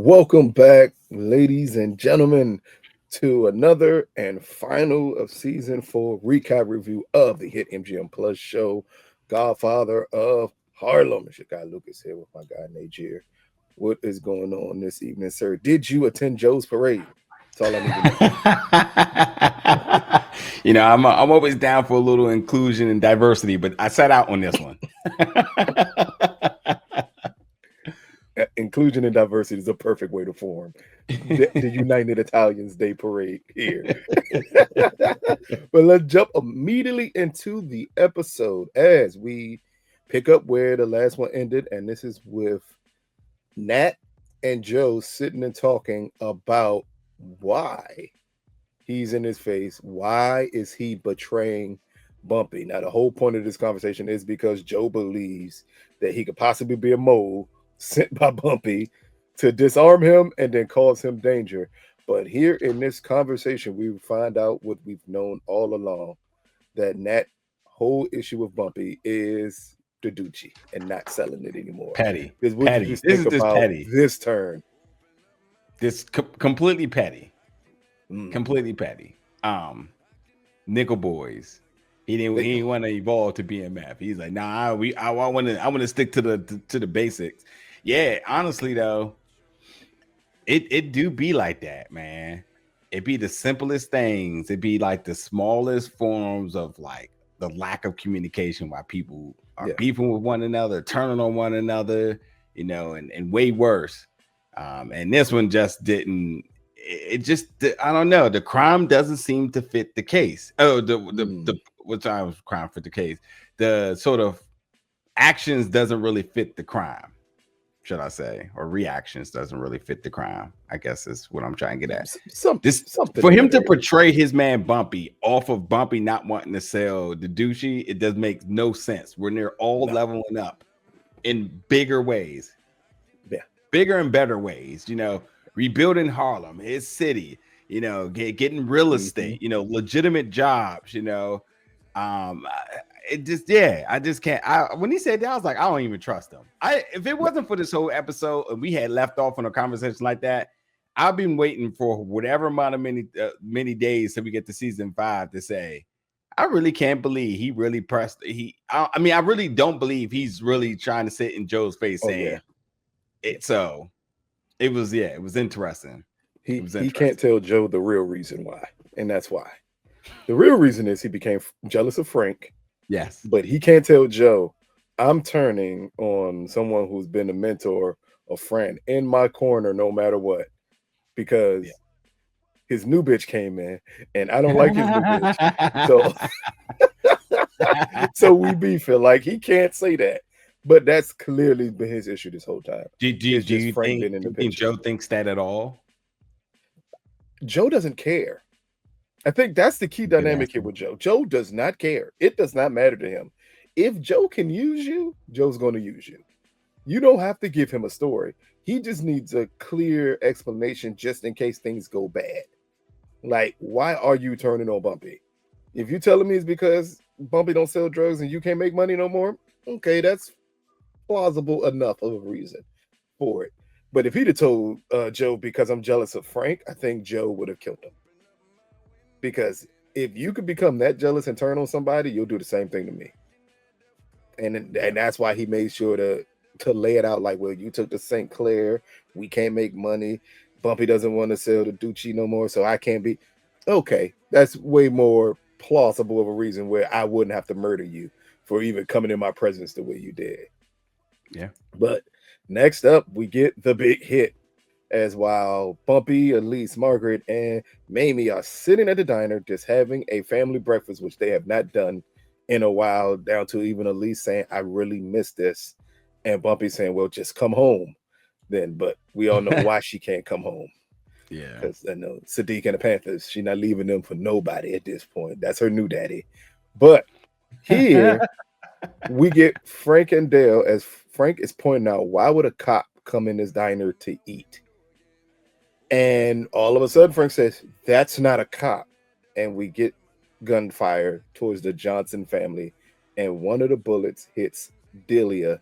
Welcome back, ladies and gentlemen, to another and final of season 4 recap review of the hit MGM Plus show, Godfather of Harlem. It's your guy Lucas here with my guy Najir. What is going on this evening, sir? Did you attend Joe's parade? That's all I need to know. I'm always down for a little inclusion and diversity, but I sat out on this one. Inclusion and diversity is a perfect way to form the United Italians Day Parade here. But let's jump immediately into the episode as we pick up where the last one ended, and this is with Nat and Joe sitting and talking about why he's in his face. Why is he betraying Bumpy? Now, the whole point of this conversation is because Joe believes that he could possibly be a mole sent by Bumpy to disarm him and then cause him danger. But here in this conversation, we find out what we've known all along, that Nat's whole issue with Bumpy is the Ducci and not selling it anymore. Petty. What petty. Did you think This is about petty. this turn? This completely petty. Completely petty. Nickel Boys. He didn't want to evolve to BMF. He's like, nah, I want to stick to the basics. Yeah, honestly though, it do be like that, man. It be the simplest things. It be like the smallest forms of like the lack of communication why people are beefing with one another, turning on one another, and way worse. And this one just didn't. It just, I don't know. The crime doesn't seem to fit the case. Oh, what time was crime fit the case? The sort of actions doesn't really fit the crime, should I say, or reactions doesn't really fit the crime, I guess is what I'm trying to get at. Something for him to portray his man Bumpy off of Bumpy not wanting to sell the Ducci, it does make no sense. When they're all leveling up in bigger ways, bigger and better ways, rebuilding Harlem, his city, getting real estate, legitimate jobs, it just, I just can't. When he said that, I was like, I don't even trust him. If it wasn't for this whole episode and we had left off on a conversation like that, I've been waiting for whatever amount of many days till we get to season 5 to say, I really can't believe he really pressed. I really don't believe he's really trying to sit in Joe's face saying it. So it was interesting. He can't tell Joe the real reason why, and that's why. The real reason is he became jealous of Frank. Yes. But he can't tell Joe, I'm turning on someone who's been a mentor, a friend, in my corner no matter what. Because his new bitch came in, and I don't like his new bitch. So we beefing. Like, he can't say that. But that's clearly been his issue this whole time. Do you think Joe thinks that at all? Joe doesn't care. I think that's the key dynamic here with Joe. Joe does not care. It does not matter to him. If Joe can use you, Joe's going to use you. You don't have to give him a story. He just needs a clear explanation just in case things go bad. Like, why are you turning on Bumpy? If you're telling me it's because Bumpy don't sell drugs and you can't make money no more, okay, that's plausible enough of a reason for it. But if he'd have told Joe because I'm jealous of Frank, I think Joe would have killed him. Because if you could become that jealous and turn on somebody, you'll do the same thing to me. And that's why he made sure to lay it out like, well, you took the St. Clair, we can't make money. Bumpy doesn't want to sell the Ducci no more, so I can't be. Okay, that's way more plausible of a reason where I wouldn't have to murder you for even coming in my presence the way you did. Yeah. But next up, we get the big hit. As while Bumpy, Elise, Margaret, and Mamie are sitting at the diner just having a family breakfast, which they have not done in a while, down to even Elise saying, I really miss this. And Bumpy saying, well, just come home then. But we all know why she can't come home. Yeah. Because Sadiq and the Panthers, she's not leaving them for nobody at this point. That's her new daddy. But here we get Frank and Dale, as Frank is pointing out, why would a cop come in this diner to eat? And all of a sudden, Frank says, that's not a cop. And we get gunfire towards the Johnson family. And one of the bullets hits Delia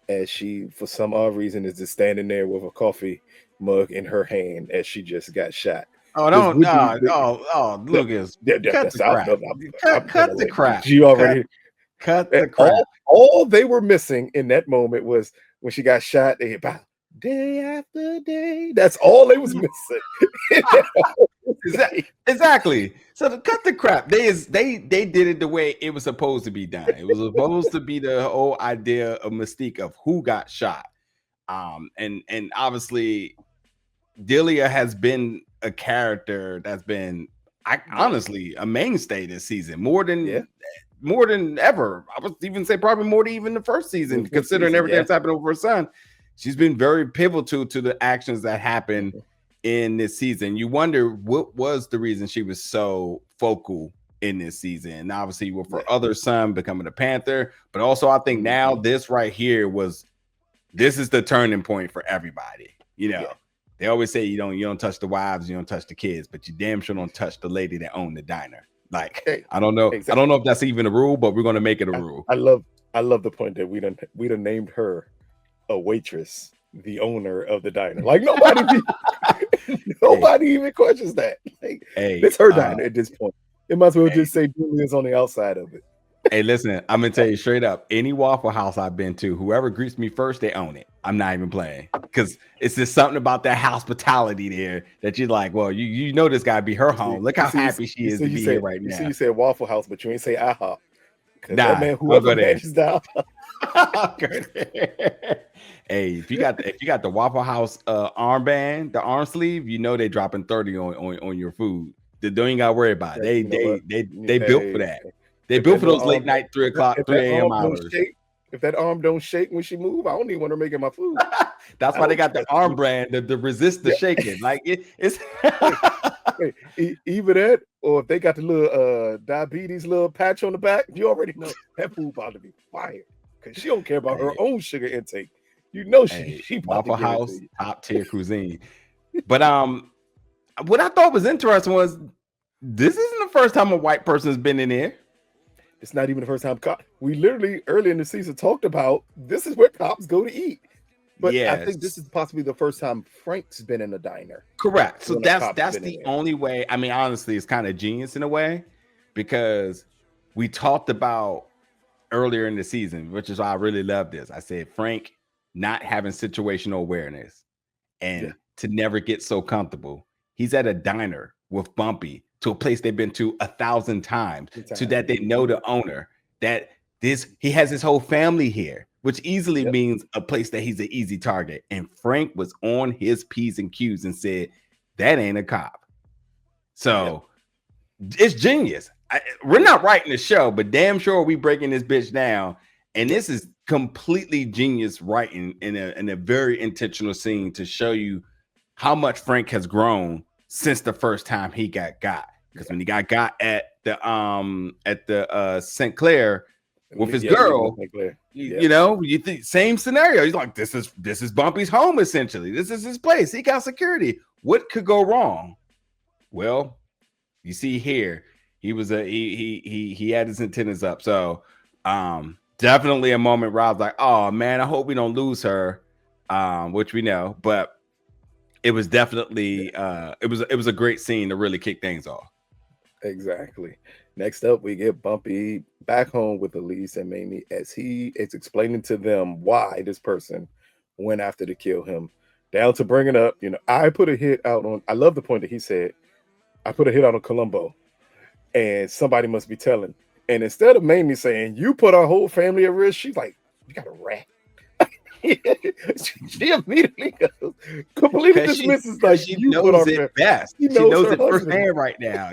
as she, for some odd reason, is just standing there with a coffee mug in her hand as she just got shot. Oh, Because don't Lucas, cut that's the crap. I'm gonna Cut the let crap. you already. Cut the crap. All they were missing in that moment was when she got shot. They hit about day after day. That's all they was missing. Exactly. So to cut the crap, they did it the way it was supposed to be done. It was supposed to be the whole idea of mystique of who got shot. And obviously Delia has been a character that's been honestly a mainstay this season, more than ever. I would even say probably more than even the first season, considering everything that's happened over her son. She's been very pivotal to the actions that happened in this season. You wonder what was the reason she was so focal in this season. And obviously with her other son becoming a Panther, but also I think now this right here this is the turning point for everybody. You know, they always say you don't touch the wives, you don't touch the kids, but you damn sure don't touch the lady that owned the diner. Like, I don't know. Exactly. I don't know if that's even a rule, but we're going to make it a rule. I love the point that we done named her a waitress, the owner of the diner. Like nobody even questions that. Like, it's her diner at this point. It might as well just say Julia's on the outside of it. Hey, listen, I'm gonna tell you straight up. Any Waffle House I've been to, whoever greets me first, they own it. I'm not even playing, because it's just something about that hospitality there that you're like, well, you know this gotta be her home. Look how happy she is to be here right now. You said Waffle House, but you ain't say IHOP. Nah, that man, whoever manages down. Hey, if you got the Waffle House armband, the arm sleeve, you know they dropping 30 on your food. They don't even gotta worry about it. They built for that. They built for those late night 3 a.m. hours. If that arm don't shake when she move, I don't even want her making my food. That's why they got the arm brand to resist the shaking. Like it's either that, or if they got the little diabetes little patch on the back, you already know that food about to be fire, because she don't care about her own sugar intake. You know she Waffle House top tier cuisine. But what I thought was interesting was this isn't the first time a white person has been in here. It's not even the first time. We literally early in the season talked about this is where cops go to eat. But I think this is possibly the first time Frank's been in a diner. Correct. So that's the only way. I mean, honestly, it's kind of genius in a way, because we talked about earlier in the season, which is why I really love this. I said Frank not having situational awareness and to never get so comfortable. He's at a diner with Bumpy, to a place they've been to 1,000 times, so that they know the owner, that he has his whole family here, which easily means a place that he's an easy target. And Frank was on his P's and Q's and said, that ain't a cop. So it's genius. We're not writing the show, but damn sure we breaking this bitch down. And this is completely genius writing in a very intentional scene to show you how much Frank has grown since the first time he got. Because when he got at the St. Clair with his girl, you know, you think same scenario. He's like, this is Bumpy's home, essentially. This is his place. He got security. What could go wrong? Well, you see here, he had his antennas up. So definitely a moment where I was like, oh man, I hope we don't lose her. Which we know, but it was definitely it was a great scene to really kick things off. Exactly. Next up, we get Bumpy back home with Elise and Mamie as he is explaining to them why this person went after to kill him, down to bringing up, you know, I put a hit out on, I love the point that he said, I put a hit out on Colombo and somebody must be telling. And instead of Mamie saying, you put our whole family at risk, she's like, you got a rat. she immediately goes, completely dismisses, like, she knows it best. She knows it firsthand right now.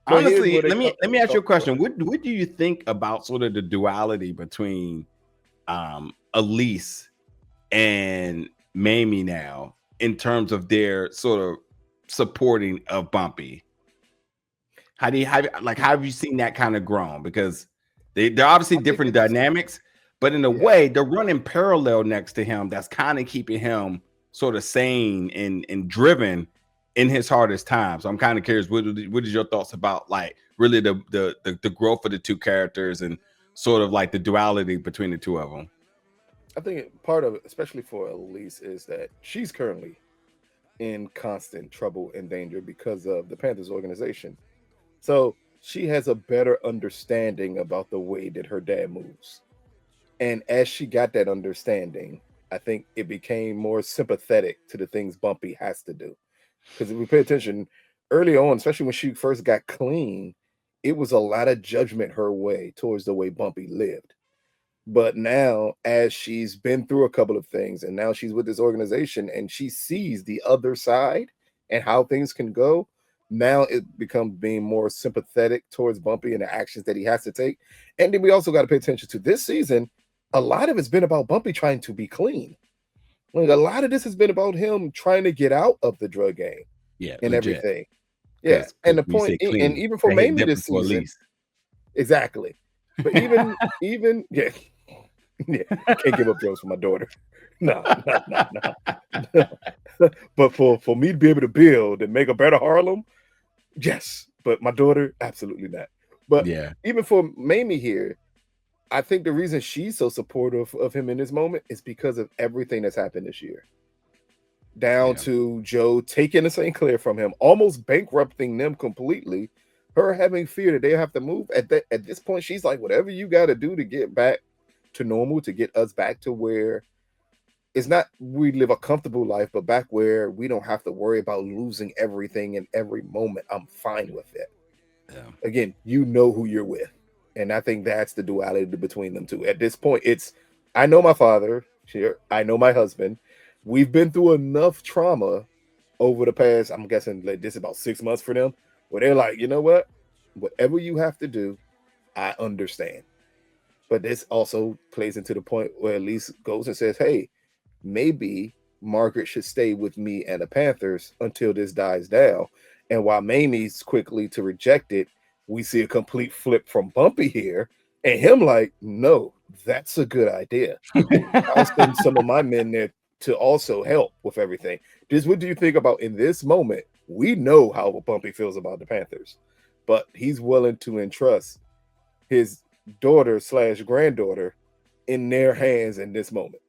Honestly, let me ask you a question. What do you think about sort of the duality between Elise and Mamie now in terms of their sort of supporting of Bumpy? How have you seen that kind of grown? Because they're obviously different dynamics, but in a way, they're running parallel next to him. That's kind of keeping him sort of sane and driven in his hardest times. So I'm kind of curious, what is your thoughts about, like, really the growth of the two characters and sort of like the duality between the two of them? I think part of it, especially for Elise, is that she's currently in constant trouble and danger because of the Panthers organization. So she has a better understanding about the way that her dad moves. And as she got that understanding, I think it became more sympathetic to the things Bumpy has to do. Because if we pay attention early on, especially when she first got clean, it was a lot of judgment her way towards the way Bumpy lived. But now, as she's been through a couple of things and now she's with this organization and she sees the other side and how things can go, now it becomes being more sympathetic towards Bumpy and the actions that he has to take. And then we also got to pay attention to this season. A lot of it's been about Bumpy trying to be clean. Like a lot of this has been about him trying to get out of the drug game Yeah, and legit. everything. Yeah. And the When you point, say clean, and even for that hit Mamie this different for season, Elise. exactly. But even yeah, yeah, can't give up drugs for my daughter. No. But for me to be able to build and make a better Harlem, yes. But my daughter, absolutely not. But Yeah, even for Mamie here, I think the reason she's so supportive of him in this moment is because of everything that's happened this year. Down yeah. to Joe taking the St. Clair from him, almost bankrupting them completely. Her having fear that they have to move at this point, she's like, whatever you got to do to get back to normal, to get us back to where it's not we live a comfortable life, but back where we don't have to worry about losing everything in every moment. I'm fine with it. Yeah. Again, you know who you're with. And I think that's the duality between them two. At this point, it's I know my father, sure, I know my husband. We've been through enough trauma over the past, I'm guessing like this is about 6 months for them, where they're like, you know what? Whatever you have to do, I understand. But this also plays into the point where Elise goes and says, hey, maybe Margaret should stay with me and the Panthers until this dies down. And while Mamie's quickly to reject it, we see a complete flip from Bumpy here, and him like, no, that's a good idea. I'll send some of my men there to also help with everything. Just what do you think about in this moment? We know how Bumpy feels about the Panthers, but he's willing to entrust his daughter slash granddaughter in their hands in this moment.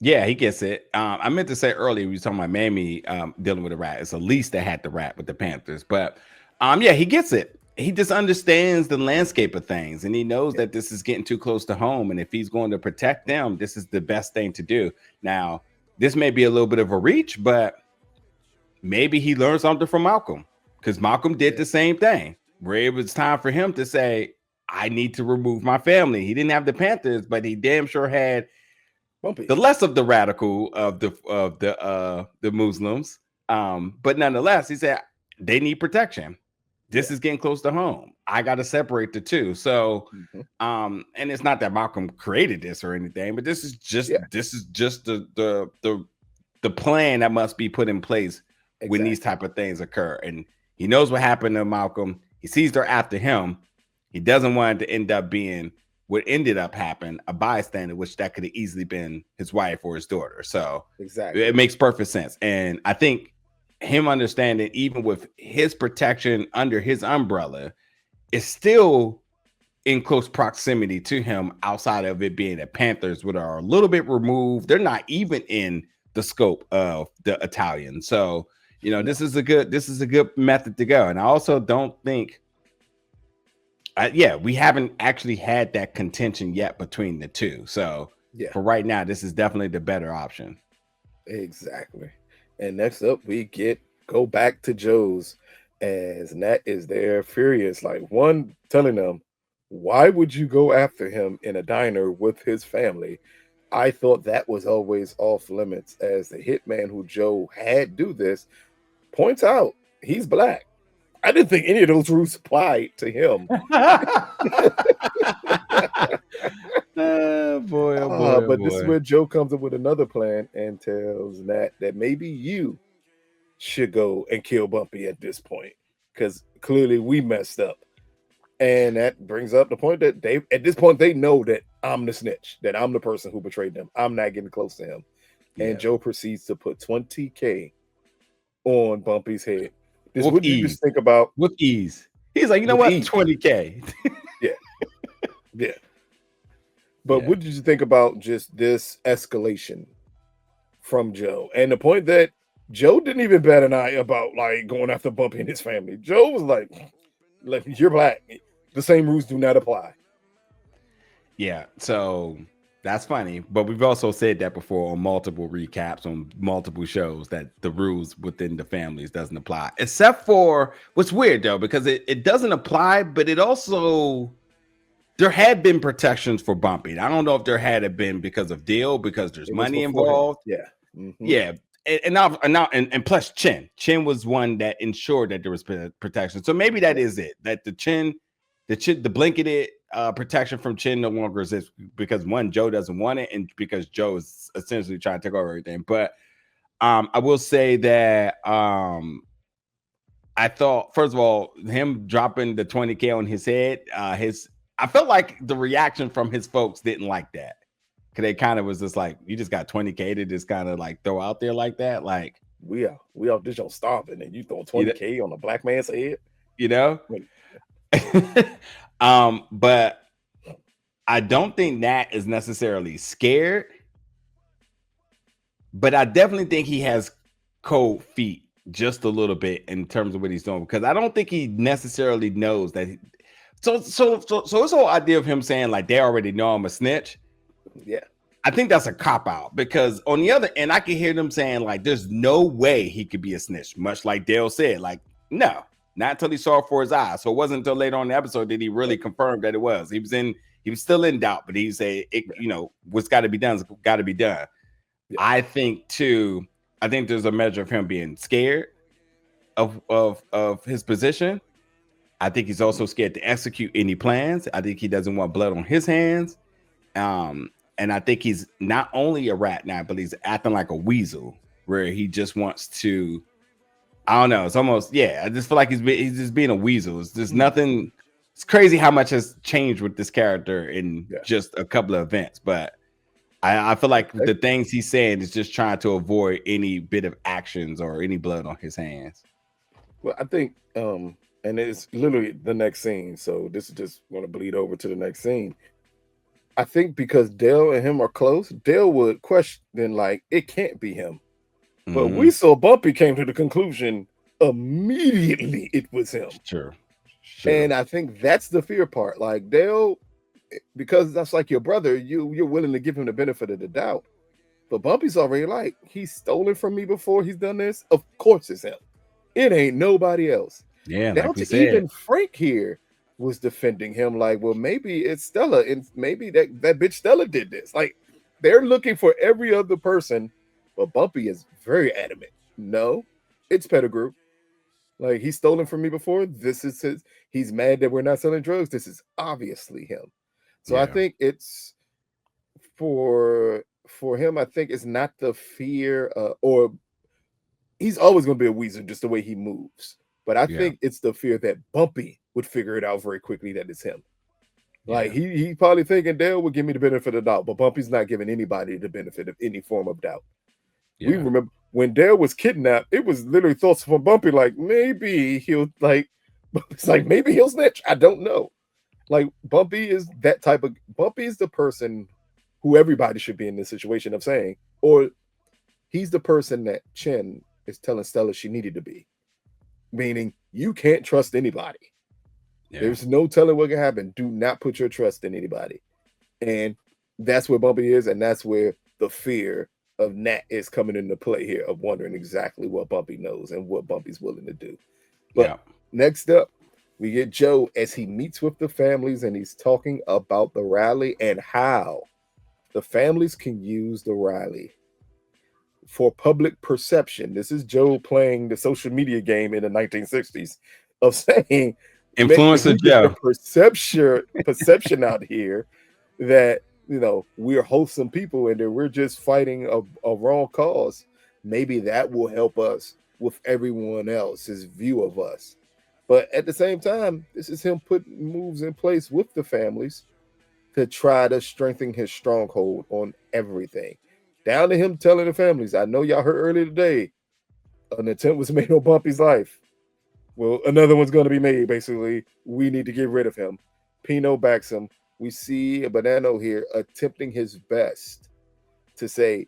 Yeah, he gets it. I meant to say earlier, we were talking about Mamie dealing with a rat. It's Elise that had the rat with the Panthers. But yeah, he gets it. He just understands the landscape of things, and he knows that this is getting too close to home. And if he's going to protect them, this is the best thing to do. Now, this may be a little bit of a reach, but maybe he learned something from Malcolm, because Malcolm did the same thing, where it was time for him to say, I need to remove my family. He didn't have the Panthers, but he damn sure had Bumpy. the less of the radical of the Muslims. But nonetheless, he said they need protection. This is getting close to home. I got to separate the two. So, and it's not that Malcolm created this or anything, but this is just the plan that must be put in place when these type of things occur. And he knows what happened to Malcolm. He sees they're after him. He doesn't want it to end up being what ended up happening, a bystander, which that could have easily been his wife or his daughter. So it makes perfect sense. And I think him understanding, even with his protection under his umbrella, is still in close proximity to him outside of it being the Panthers, which are a little bit removed. They're not even in the scope of the Italian. So, this is a good method to go. And I also don't think we haven't actually had that contention yet between the two. So for right now, this is definitely the better option. Exactly. And next up, we go back to Joe's, as Nat is there furious, like one telling them, why would you go after him in a diner with his family? I thought that was always off limits, as the hitman who Joe had do this points out he's black. I didn't think any of those rules applied to him. Oh boy. But this is where Joe comes up with another plan and tells Nat that maybe you should go and kill Bumpy at this point, because clearly we messed up. And that brings up the point that at this point they know that I'm the snitch, that I'm the person who betrayed them. I'm not getting close to him. And Joe proceeds to put $20,000 on Bumpy's head. What do you just think about? With ease. He's like, you know what? $20,000. Yeah. But what did you think about just this escalation from Joe and the point that Joe didn't even bat an eye about like going after Bumpy and his family? Joe was like, "You're black. The same rules do not apply." Yeah, so that's funny, but we've also said that before on multiple recaps on multiple shows that the rules within the families doesn't apply, except for what's weird though, because it doesn't apply, but it also there had been protections for Bumpy. I don't know if there had been because of deal, because there's money involved. Yeah. Yeah. And plus Chin was one that ensured that there was protection. So maybe that is it, that the blanketed protection from Chin no longer exists because one, Joe doesn't want it, and because Joe is essentially trying to take over everything. But I will say that I thought, first of all, him dropping the 20K on his head, I felt like the reaction from his folks didn't like that. Cause they kind of was just like, you just got 20K to just kind of like throw out there like that. Like we out this y'all starving and you throw 20K on a black man's head, you know? But I don't think Nat is necessarily scared, but I definitely think he has cold feet just a little bit in terms of what he's doing, because I don't think he necessarily knows that. So this whole idea of him saying like they already know I'm a snitch. Yeah. I think that's a cop-out, because on the other end, I can hear them saying like there's no way he could be a snitch, much like Dale said, like, no, not until he saw it for his eyes. So it wasn't until later on in the episode that he really confirmed that it was. He was still in doubt, but he said, what's got to be done is got to be done. Yeah. I think there's a measure of him being scared of his position. I think he's also scared to execute any plans. I think he doesn't want blood on his hands. And I think he's not only a rat now, but he's acting like a weasel, where he just wants to, I don't know. It's almost, I just feel like he's just being a weasel. It's just nothing. It's crazy how much has changed with this character in just a couple of events. But I feel like the things he's saying is just trying to avoid any bit of actions or any blood on his hands. Well, I think, and it's literally the next scene. So this is just going to bleed over to the next scene. I think because Dale and him are close, Dale would question like it can't be him. But we saw Bumpy came to the conclusion immediately it was him. Sure. And I think that's the fear part. Like Dale, because that's like your brother, you're willing to give him the benefit of the doubt. But Bumpy's already like, he's stolen from me before he's done this. Of course it's him. It ain't nobody else. Yeah, down like we to said. Even Frank here was defending him, like, well, maybe it's Stella, and maybe that bitch Stella did this. Like, they're looking for every other person, but Bumpy is very adamant. No, it's Pettigrew. Like, he's stolen from me before. This is his. He's mad that we're not selling drugs. This is obviously him. So I think it's for him. I think it's not the fear, or he's always going to be a weasel, just the way he moves. But I think it's the fear that Bumpy would figure it out very quickly that it's him. Like he probably thinking Dale would give me the benefit of the doubt, but Bumpy's not giving anybody the benefit of any form of doubt. Yeah. We remember when Dale was kidnapped, it was literally thoughts from Bumpy like maybe he'll maybe he'll snitch. I don't know. Like Bumpy is that type of Bumpy is the person who everybody should be in this situation of saying, or he's the person that Chin is telling Stella she needed to be. Meaning you can't trust anybody. Yeah. There's no telling what can happen. Do not put your trust in anybody. And that's where Bumpy is, and that's where the fear of Nat is coming into play here, of wondering exactly what Bumpy knows and what Bumpy's willing to do. But next up, we get Joe as he meets with the families, and he's talking about the rally and how the families can use the rally for public perception. This is Joe playing the social media game in the 1960s of saying, influencer Joe, perception out here that, you know, we're wholesome people and that we're just fighting a wrong cause. Maybe that will help us with everyone else's view of us. But at the same time, this is him putting moves in place with the families to try to strengthen his stronghold on everything. Down to him telling the families, I know y'all heard earlier today, an attempt was made on Bumpy's life. Well, another one's going to be made, basically. We need to get rid of him. Pino backs him. we see a Banano here attempting his best to say,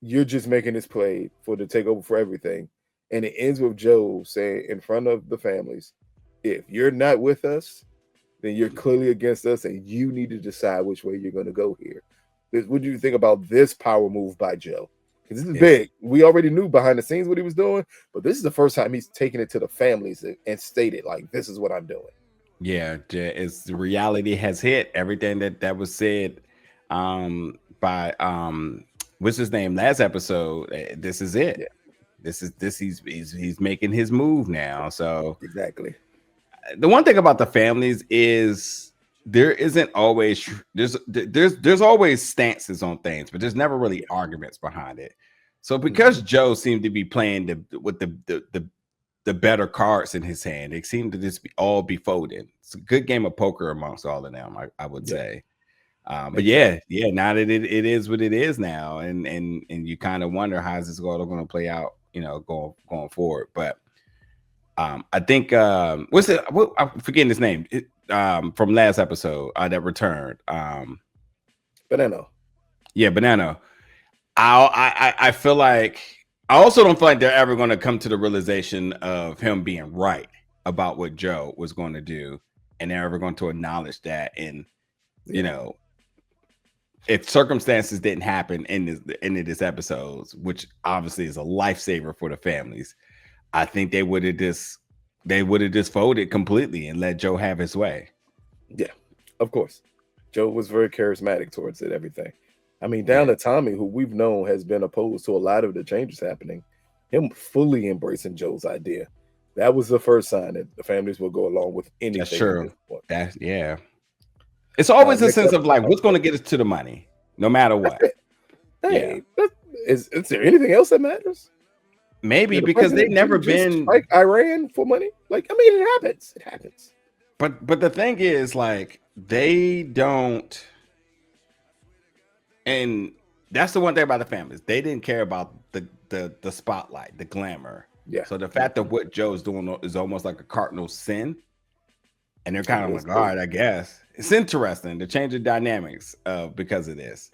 "You're just making this play for the takeover for everything," and it ends with Joe saying in front of the families, "If you're not with us, then you're clearly against us, and you need to decide which way you're going to go here." What do you think about this power move by Joe? Because this is big. We already knew behind the scenes what he was doing, but this is the first time he's taken it to the families and stated, like, "This is what I'm doing." Yeah, it's the reality has hit. Everything that was said by what's his name last episode. This is it. Yeah, He's making his move now. So exactly. the one thing about the families is there isn't always there's always stances on things, but there's never really arguments behind it. So because Joe seemed to be playing with the better cards in his hand, they seem to just all be folded. It's a good game of poker amongst all of them, I would say. But exactly. now that it is what it is now, and you kind of wonder how is this all going to play out, going forward. But I think I'm forgetting his name from last episode that returned. Banano. Yeah, Banano. I feel like I also don't feel like they're ever going to come to the realization of him being right about what Joe was going to do, and they're ever going to acknowledge that. And if circumstances didn't happen in this episode, which obviously is a lifesaver for the families, I think they would have just folded completely and let Joe have his way. Yeah, of course. Joe was very charismatic towards it, everything. I mean, down to Tommy, who we've known has been opposed to a lot of the changes happening, him fully embracing Joe's idea. That was the first sign that the families will go along with anything. That's true. It's always a sense of like, what's going to get us to the money, no matter what. Hey, is there anything else that matters? Maybe because they've never been like Iran for money. Like, I mean, it happens. It happens. But the thing is, like, they don't. And that's the one thing about the families. They didn't care about the spotlight, the glamour. Yeah. So the fact that what Joe's doing is almost like a cardinal sin. And they're kind of like, all right, I guess. It's interesting to change the dynamics because of this.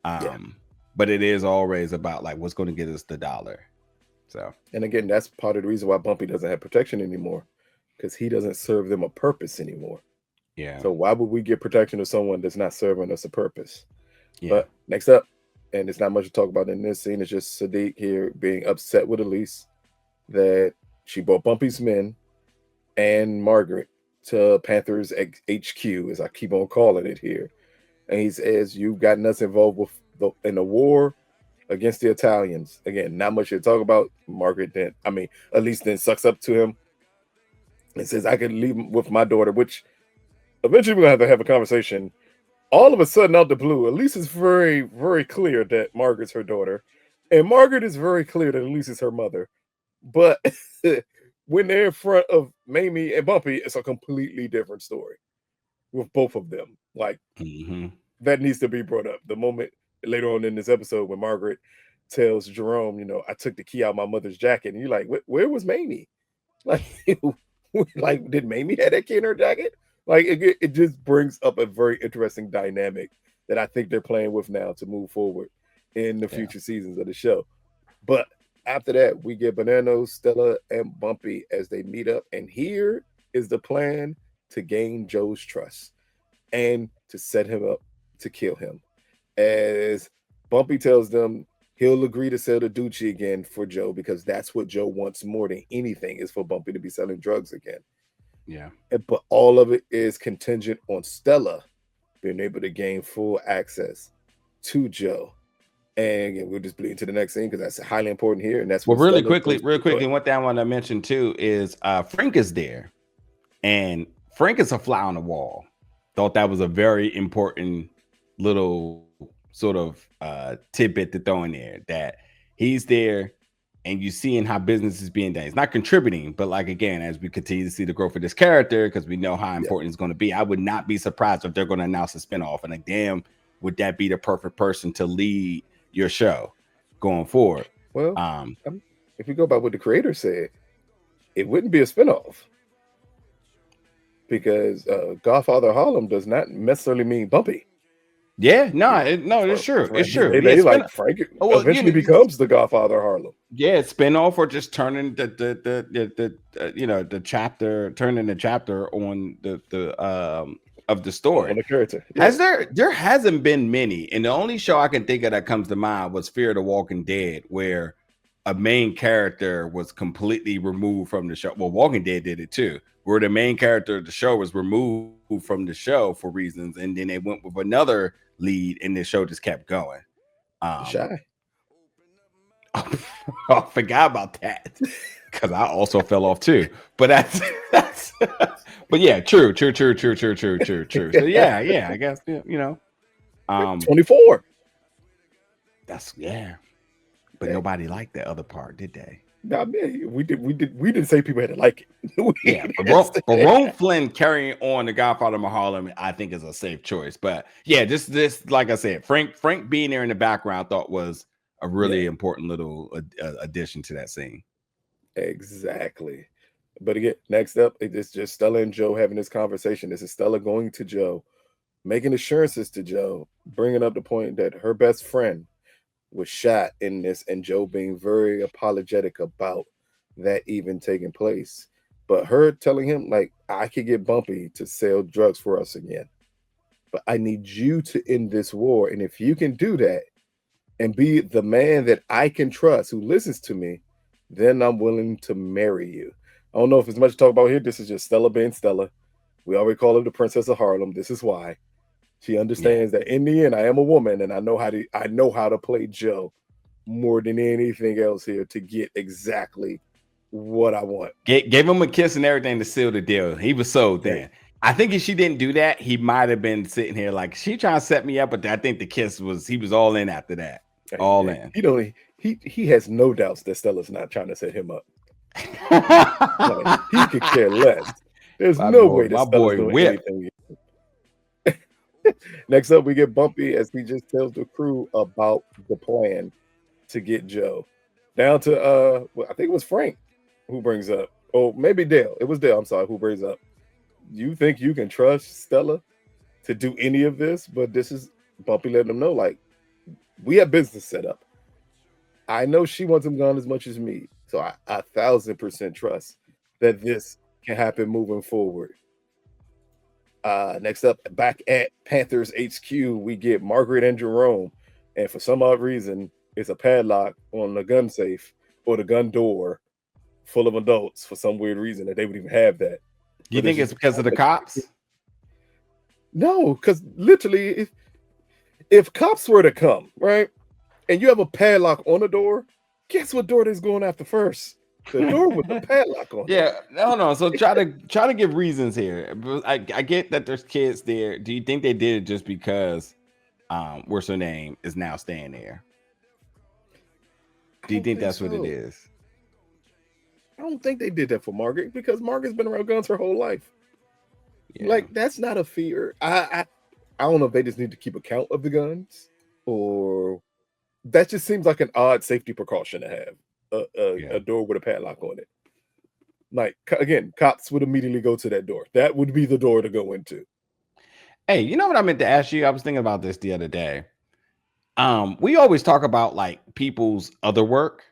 But it is always about like what's going to get us the dollar. So, and again, that's part of the reason why Bumpy doesn't have protection anymore, because he doesn't serve them a purpose anymore. Yeah. So why would we get protection of someone that's not serving us a purpose? Yeah. But next up, and it's not much to talk about in this scene, it's just Sadiq here being upset with Elise that she brought Bumpy's men and Margaret to Panthers HQ, as I keep on calling it here. And he says, "You've gotten us involved in the war against the Italians." Again, not much to talk about. Margaret Elise then sucks up to him and says, "I could leave with my daughter," which eventually we're going to have a conversation. All of a sudden, out the blue, Elise is very, very clear that Margaret's her daughter, and Margaret is very clear that Elise is her mother. But when they're in front of Mamie and Bumpy, it's a completely different story with both of them. Like, that needs to be brought up. The moment later on in this episode when Margaret tells Jerome, "I took the key out of my mother's jacket," and you're like, where was Mamie? Like, like, did Mamie have that key in her jacket? Like, it just brings up a very interesting dynamic that I think they're playing with now to move forward in the future seasons of the show. But after that, we get Banano, Stella, and Bumpy as they meet up. And here is the plan to gain Joe's trust and to set him up to kill him. As Bumpy tells them he'll agree to sell the Ducci again for Joe, because that's what Joe wants more than anything, is for Bumpy to be selling drugs again. Yeah. But all of it is contingent on Stella being able to gain full access to Joe. And again, we'll just bleed into the next scene because that's highly important here. And that's what real quickly, one thing I want to mention too is Frank is there. And Frank is a fly on the wall. Thought that was a very important little sort of tidbit to throw in there, that he's there. And you seeing how business is being done. It's not contributing, but like, again, as we continue to see the growth of this character, because we know how important it's going to be, I would not be surprised if they're going to announce a spinoff. And like, damn, would that be the perfect person to lead your show going forward? Well, if you go by what the creator said, it wouldn't be a spinoff. because Godfather of Harlem does not necessarily mean Bumpy. Yeah, it's true. It's true. They Yeah, like Frank well, eventually becomes the Godfather of Harlem. Yeah, spin off or just turning the chapter, turning the chapter on the of the story. On the character. Yeah. There hasn't been many, and the only show I can think of that comes to mind was Fear the Walking Dead, where a main character was completely removed from the show. Well, Walking Dead did it too, where the main character of the show was removed from the show for reasons, and then they went with another lead, and the show just kept going. Shy. I forgot about that because I also fell off too. But that's but yeah, true. So yeah, I guess 24. That's but nobody liked the other part, did they? I mean, we didn't say people had to like it. But Jerome Flynn carrying on the Godfather of Harlem, I think, is a safe choice. But yeah, this like I said, Frank being there in the background, I thought was a really important little addition to that scene. Exactly. But again, next up, it's just Stella and Joe having this conversation. This is Stella going to Joe, making assurances to Joe, bringing up the point that her best friend was shot in this, and Joe being very apologetic about that even taking place. But her telling him, like, I could get Bumpy to sell drugs for us again, but I need you to end this war. And if you can do that and be the man that I can trust, who listens to me, then I'm willing to marry you. I don't know if there's much to talk about here. This is just Stella being Stella. We already call her the Princess of Harlem. This is why. She understands that in the end, I am a woman, and I know how to play Joe more than anything else here to get exactly what I want. Gave him a kiss and everything to seal the deal. He was sold then. I think if she didn't do that, he might have been sitting here like, she trying to set me up, but I think the kiss he was all in after that. All in. He has no doubts that Stella's not trying to set him up. Like, he could care less. There's no way that Stella's doing anything. Next up, we get Bumpy as he just tells the crew about the plan to get Joe. Down to I think it was Frank who brings up, oh, maybe Dale. It was Dale, I'm sorry, who brings up, you think you can trust Stella to do any of this? But this is Bumpy letting them know, like, we have business set up. I know she wants him gone as much as me, so I 1,000% trust that this can happen moving forward. Next up, back at Panthers HQ, we get Margaret and Jerome, and for some odd reason, it's a padlock on the gun safe or the gun door full of adults for some weird reason that they would even have that. Do you think it's because of the cops? No, because literally, if cops were to come, right, and you have a padlock on the door, guess what door they's going after first? The door with the padlock on. Yeah, no. So try to give reasons here. I get that there's kids there. Do you think they did it just because what's her name is now staying there? Do you think that's what it is? I don't think they did that for Margaret, because Margaret's been around guns her whole life. Yeah. Like, that's not a fear. I don't know if they just need to keep account of the guns, or that just seems like an odd safety precaution to have. A door with a padlock on it. Like, again, cops would immediately go to that door. That would be the door to go into. Hey, you know what I meant to ask you? I was thinking about this the other day. We always talk about like people's other work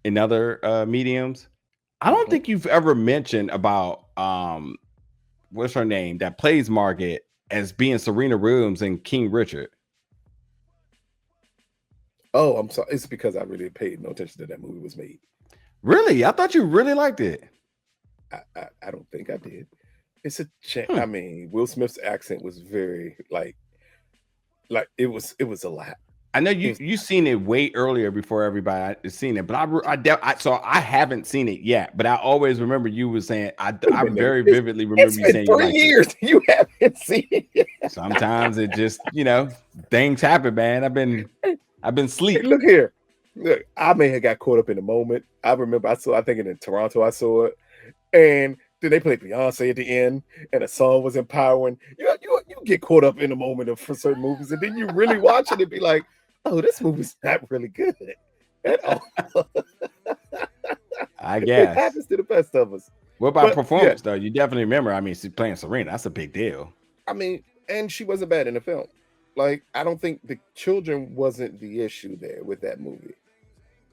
in other mediums. I don't think you've ever mentioned about what's her name that plays Margaret as being Serena Williams in King Richard. Oh, I'm sorry. It's because I really paid no attention to that movie was made. Really? I thought you really liked it. I don't think I did. It's a I mean, Will Smith's accent was very like it was a lot. I know you seen it way earlier before everybody has seen it, but I haven't seen it yet. But I always remember you were saying I very vividly remember you saying 3 years you haven't seen it. Sometimes it just things happen, man. I've been asleep. Hey, look here. Look, I may have got caught up in the moment. I remember I think in Toronto I saw it, and then they played Beyonce at the end, and the song was empowering. You get caught up in the moment for certain movies, and then you really watch it and be like, oh, this movie's not really good at all. I guess it happens to the best of us. What about performance though? You definitely remember. I mean, she's playing Serena. That's a big deal. I mean, and she wasn't bad in the film. Like, I don't think the children wasn't the issue there with that movie.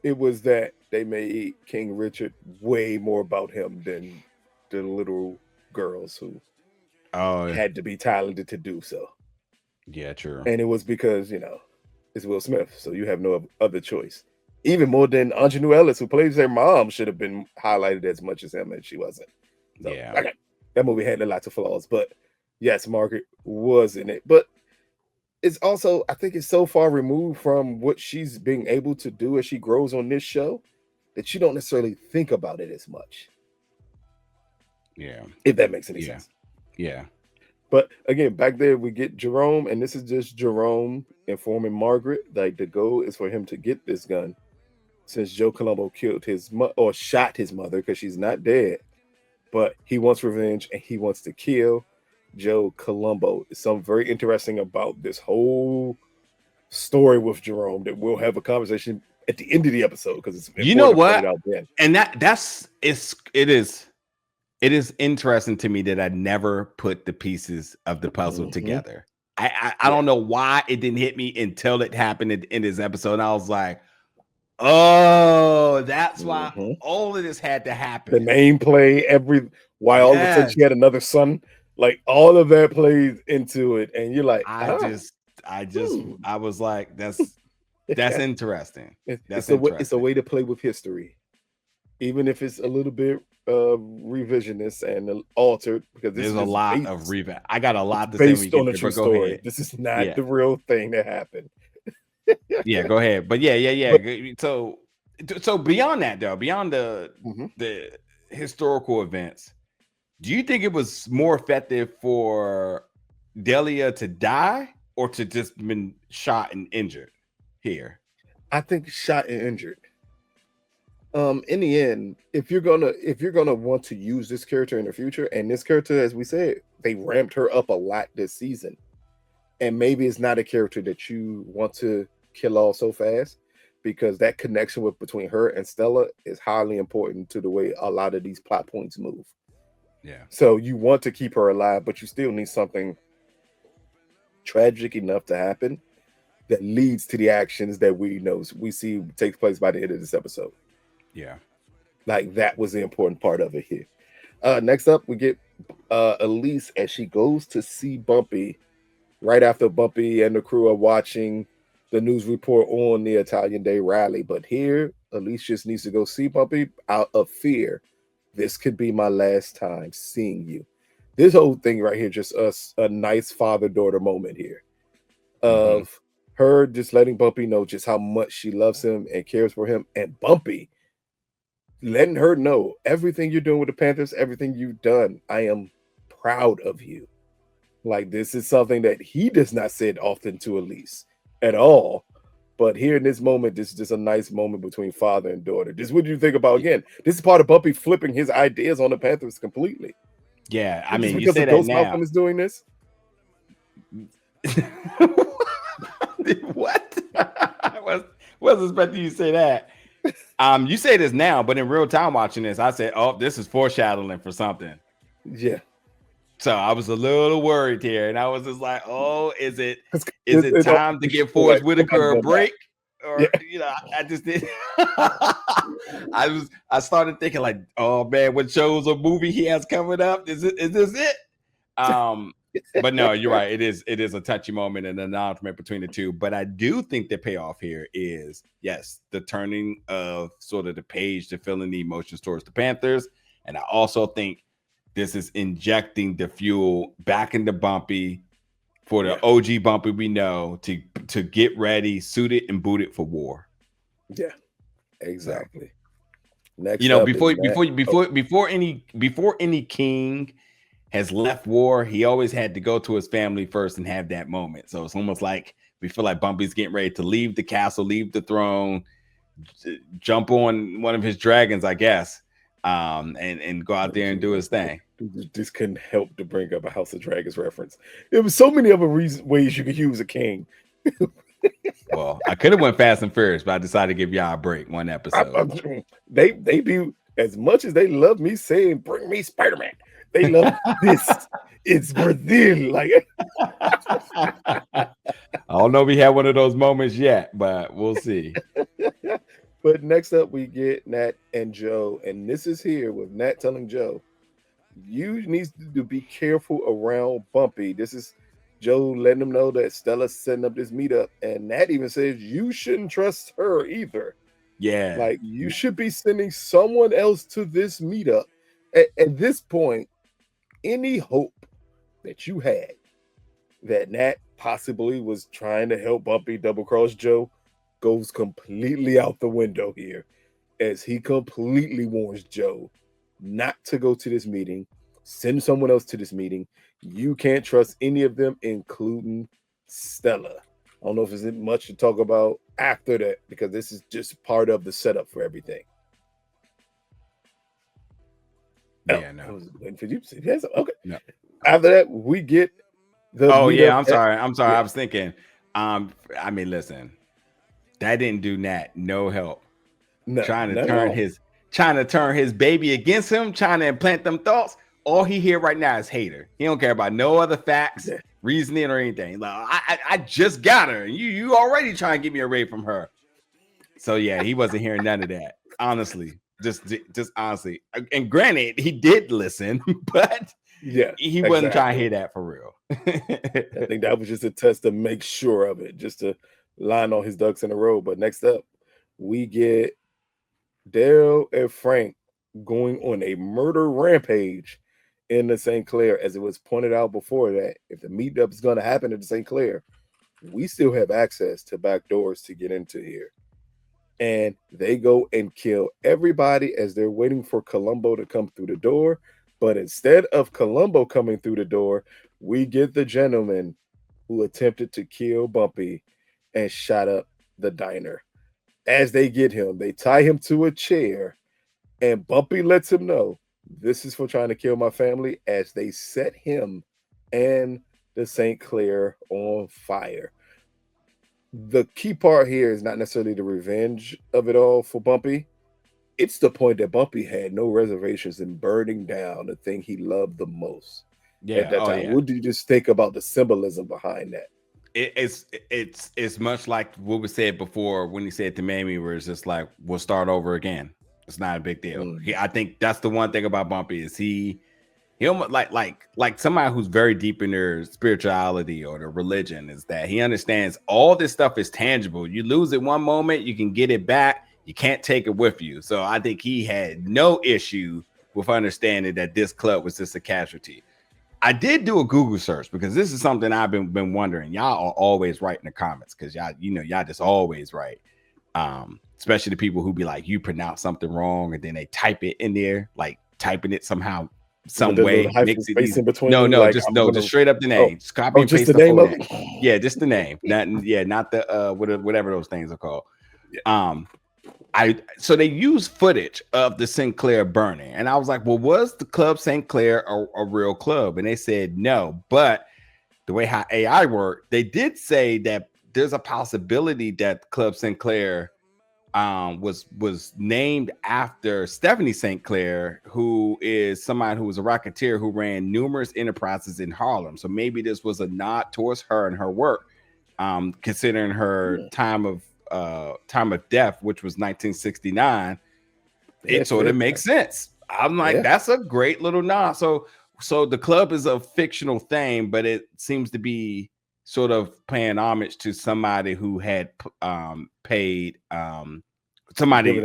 It was that they made King Richard way more about him than the little girls who had to be talented to do so. Yeah, true. And it was because, it's Will Smith, so you have no other choice. Even more than Antionette Ellis, who plays their mom, should have been highlighted as much as him, and she wasn't. So, that movie had lots of flaws, but yes, Margaret was in it. But it's also, I think it's so far removed from what she's being able to do as she grows on this show that you don't necessarily think about it as much. Yeah. If that makes any sense. Yeah. But again, back there we get Jerome, and this is just Jerome informing Margaret like the goal is for him to get this gun since Joe Colombo killed his or shot his mother because she's not dead. But he wants revenge and he wants to kill Joe Colombo. It's something very interesting about this whole story with Jerome that we'll have a conversation at the end of the episode because it's you know what, and it is interesting to me that I never put the pieces of the puzzle together. I don't know why it didn't hit me until it happened in this episode. And I was like, oh, that's why all of this had to happen. The name play, why all of a sudden she had another son. Like all of that plays into it, and you're like, I was like, that's interesting. It's a way to play with history, even if it's a little bit revisionist and altered. Because there's a lot of I got a lot to based on a true story. This is not the real thing that happened. Yeah, go ahead. But yeah. So beyond that, though, beyond the historical events. Do you think it was more effective for Delia to die or to just been shot and injured here? I think shot and injured. In the end, if you're gonna want to use this character in the future, and this character, as we said, they ramped her up a lot this season, and maybe it's not a character that you want to kill off so fast because that connection between her and Stella is highly important to the way a lot of these plot points move. Yeah. So you want to keep her alive, but you still need something tragic enough to happen that leads to the actions that we see takes place by the end of this episode. Yeah. Like that was the important part of it here. Next up, we get Elise as she goes to see Bumpy right after Bumpy and the crew are watching the news report on the Italian Day rally. But here, Elise just needs to go see Bumpy out of fear. This could be my last time seeing you. This whole thing right here, just a nice father-daughter moment here of her just letting Bumpy know just how much she loves him and cares for him. And Bumpy letting her know everything you're doing with the Panthers, everything you've done, I am proud of you. Like this is something that he does not say often to Elise at all. But here in this moment, this is just a nice moment between father and daughter. This is what you think about again. This is part of Bumpy flipping his ideas on the Panthers completely. Yeah, I mean, you say that now. Malcolm is doing this. What? I wasn't expecting you to say that. You say this now, but in real time watching this, I said, "Oh, this is foreshadowing for something." Yeah. So I was a little worried here, and I was just like, "Oh, is it time to give Forrest Whitaker a break?" Or I just did. I started thinking like, "Oh man, what shows or movie he has coming up? Is this it?" But no, you're right. It is a touchy moment and an acknowledgement between the two. But I do think the payoff here is yes, the turning of sort of the page to feeling the emotions towards the Panthers, and I also think this is injecting the fuel back into Bumpy for the OG Bumpy we know to get ready, suited and booted for war. Yeah, exactly. Next, before any king has left war, he always had to go to his family first and have that moment. So it's almost like we feel like Bumpy's getting ready to leave the castle, leave the throne, jump on one of his dragons, I guess, and go out there and do his thing. This couldn't help to bring up a House of Dragons reference. There was so many other ways you could use a king. Well, I could have went Fast and Furious, but I decided to give y'all a break one episode. They be as much as they love me saying, "Bring me Spider-Man," they love this. It's Brazil. Like, I don't know if we had one of those moments yet, but we'll see. But next up, we get Nat and Joe, and this is here with Nat telling Joe, "You need to be careful around Bumpy." This is Joe letting him know that Stella's setting up this meetup, and Nat even says you shouldn't trust her either. Yeah, Like, you should be sending someone else to this meetup. At this point, any hope that you had that Nat possibly was trying to help Bumpy double cross Joe goes completely out the window here, as he completely warns Joe not to go to this meeting, send someone else to this meeting. You can't trust any of them, including Stella. I don't know if there's much to talk about after that, because this is just part of the setup for everything. Yeah, no. I was waiting for you to say yes. Okay. No. After that, we get the. Oh yeah, I'm sorry. Yeah. I was thinking. I mean, listen, that didn't do Nat no help. No, trying to turn his baby against him, trying to implant them thoughts. All he hear right now is hater. He don't care about no other facts, reasoning, or anything. Like, I just got her. You already trying to get me away from her. So yeah, he wasn't hearing none of that. Honestly, just honestly. And granted, he did listen, but yeah, he wasn't trying to hear that for real. I think that was just a test to make sure of it, just to line all his ducks in a row. But next up, we get Daryl and Frank going on a murder rampage in the St. Clair. As it was pointed out before, that if the meetup is going to happen at the St. Clair, we still have access to back doors to get into here. And they go and kill everybody as they're waiting for Colombo to come through the door. But instead of Colombo coming through the door, we get the gentleman who attempted to kill Bumpy and shot up the diner. As they get him, they tie him to a chair, and Bumpy lets him know, "This is for trying to kill my family," as they set him and the St. Clair on fire. The key part here is not necessarily the revenge of it all for Bumpy. It's the point that Bumpy had no reservations in burning down the thing he loved the most at that time. What do you just think about the symbolism behind that? It's much like what we said before when he said to Mamie, where it's just like, we'll start over again. It's not a big deal. I think that's the one thing about Bumpy is he almost like somebody who's very deep in their spirituality or their religion, is that he understands all this stuff is tangible. You lose it one moment, you can get it back. You can't take it with you. So I think he had no issue with understanding that this club was just a casualty. I did do a Google search because this is something I've been wondering. Y'all are always right in the comments because y'all just always right. Especially the people who be like, you pronounce something wrong and then they type it in there, like typing it somehow, some way makes it easy. Just straight up the name. Just copy and paste the name of it. Yeah, just the name. Not the whatever those things are called. Yeah. So they used footage of the St. Clair burning, and I was like, well, was the club St. Clair a real club? And they said no, but the way how AI worked, they did say that there's a possibility that Club St. Clair was named after Stephanie St. Clair, who is somebody who was a racketeer who ran numerous enterprises in Harlem. So maybe this was a nod towards her and her work, considering her time of death, which was 1969. It sort of makes sense. I'm like, that's a great little nod. So the club is a fictional thing, but it seems to be sort of paying homage to somebody who had paid somebody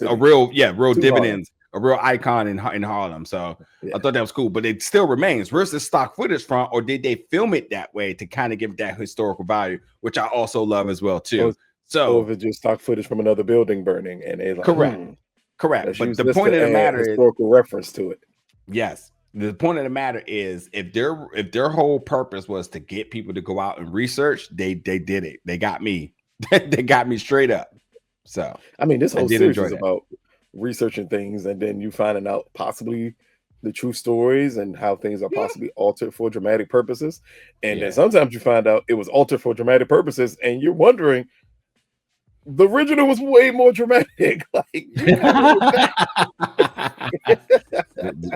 a real dividends, a real icon in Harlem. So I thought that was cool, but it still remains. Where's the stock footage from, or did they film it that way to kind of give that historical value, which I also love as well too. So if it's just stock footage from another building burning, and it's like, correct. But the point of the matter is historical reference to it. Yes. The point of the matter is, if their whole purpose was to get people to go out and research, they did it. They got me. They got me straight up. So I mean, this whole series is about researching things, and then you finding out possibly the true stories and how things are possibly altered for dramatic purposes. And then sometimes you find out it was altered for dramatic purposes, and you're wondering, the original was way more dramatic. Like,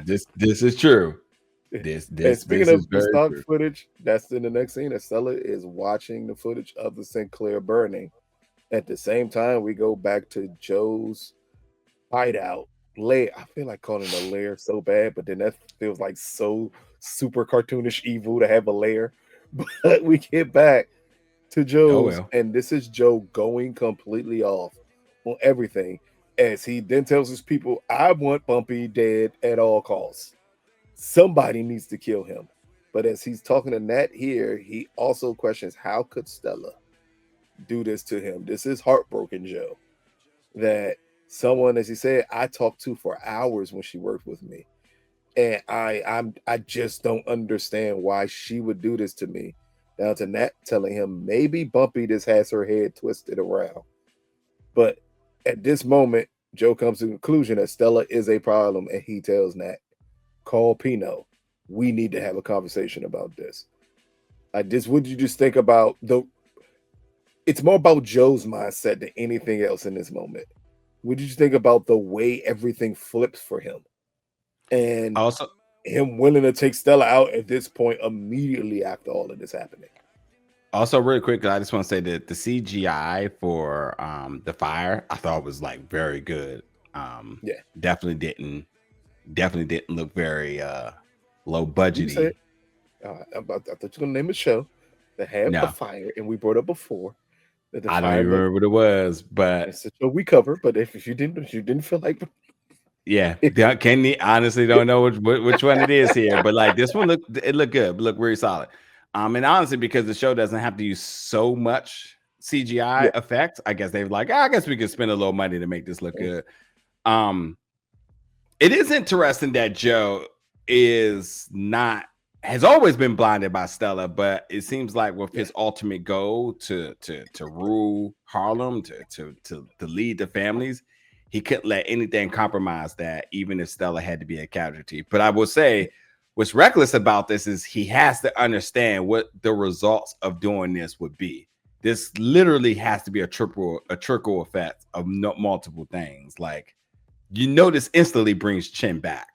This is true. And This speaking is of the very stock true. footage, that's in the next scene. That Stella is watching the footage of the Sinclair burning. At the same time, we go back to Joe's hideout lair. I feel like calling it a lair so bad, but then that feels like so super cartoonish evil to have a lair. But we get back to Oh Joe's, well. and this is Joe going completely off on everything as he then tells his people, I want Bumpy dead at all costs. Somebody needs to kill him. But as he's talking to Nat here, he also questions how could Stella do this to him? This is heartbroken, Joe. That someone, as he said, I talked to for hours when she worked with me. And I just don't understand why she would do this to me. Down to Nat telling him maybe Bumpy just has her head twisted around. But at this moment, Joe comes to the conclusion that Stella is a problem, and he tells Nat, call Pino. We need to have a conversation about this. Like this, what did you just think about the it's more about Joe's mindset than anything else in this moment. What did you think about the way everything flips for him? And Also, him willing to take Stella out at this point immediately after all of this happening. Also, really quick, I just want to say that the CGI for the fire, I thought was like very good. Yeah. Definitely didn't look very low You said budgety. I thought you were gonna name a show that had a No, fire, and we brought up before that the I don't fire even looked. remember what it was, but It's a show we cover, but if you didn't feel like yeah, honestly don't know which one it is here, but like this one looked good, looked very solid. And honestly, because the show doesn't have to use so much CGI yeah. effects, I guess they're like, I guess we could spend a little money to make this look Mm, good. Um, it is interesting that Joe is not has always been blinded by Stella, but it seems like with yeah. his ultimate goal to rule Harlem, to lead the families, he couldn't let anything compromise that, even if Stella had to be a casualty. But I will say, what's reckless about this is he has to understand what the results of doing this would be. This literally has to be a trickle effect of multiple things. Like, this instantly brings Chin back.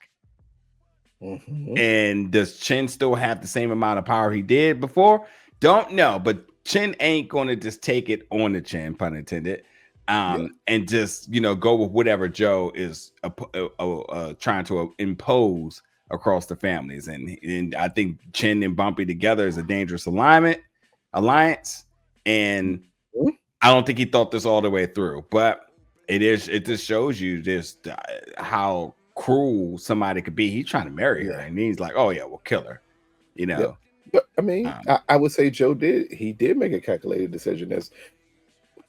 Mm-hmm. And does Chin still have the same amount of power he did before? Don't know, but Chin ain't going to just take it on the chin, pun intended, Yeah. and just go with whatever Joe is trying to impose across the families. And I think Chin and Bumpy together is a dangerous alliance, and Mhm. I don't think he thought this all the way through, but it just shows you just how cruel somebody could be. He's trying to marry her, Yeah. and he's like, "Oh yeah, we'll kill her," you Yeah. know. But I mean, Um, I would say Joe did make a calculated decision. As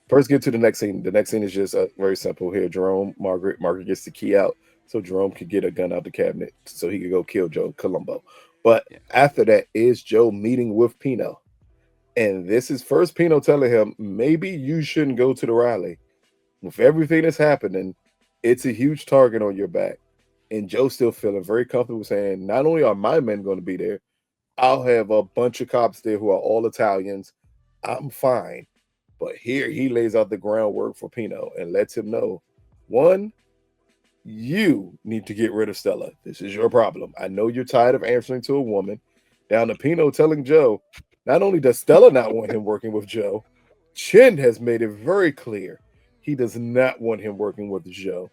first get to the next scene. The next scene is just very simple here. Jerome, Margaret gets the key out so Jerome could get a gun out the cabinet so he could go kill Joe Colombo. But yeah. after that is Joe meeting with Pino. And this is first Pino telling him, maybe you shouldn't go to the rally. With everything that's happening, it's a huge target on your back. And Joe still feeling very comfortable saying, not only are my men going to be there, I'll have a bunch of cops there who are all Italians. I'm fine. But here he lays out the groundwork for Pino and lets him know, one, you need to get rid of Stella. This is your problem. I know you're tired of answering to a woman. Down to Pino telling Joe, not only does Stella not want him working with Joe, Chin has made it very clear he does not want him working with Joe.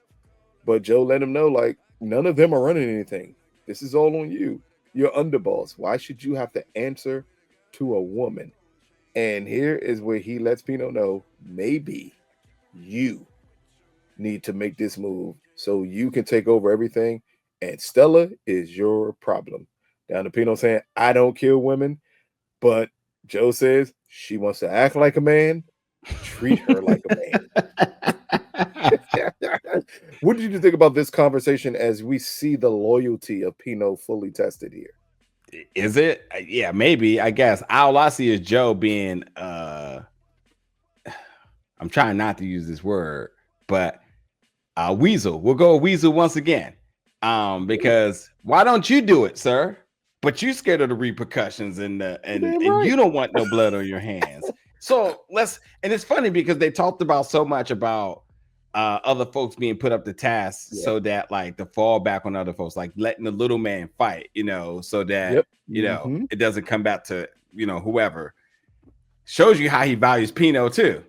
But Joe let him know, like, none of them are running anything. This is all on you. You're underboss. Why should you have to answer to a woman? And here is where he lets Pino know, maybe you need to make this move so you can take over everything. And Stella is your problem. Down to Pino saying, I don't kill women, but Joe says she wants to act like a man. Treat her like a man. What did you think about this conversation as we see the loyalty of Pino fully tested here? Is it? Yeah, maybe. I guess all I see is Joe being. I'm trying not to use this word, but weasel. We'll go weasel once again. Because why don't you do it, sir? But you scared of the repercussions You're and damn you right. don't want no blood on your hands. So and it's funny because they talked about so much about other folks being put up to task so that like the fall back on other folks, like letting the little man fight, so that it doesn't come back to whoever. Shows you how he values Pino too.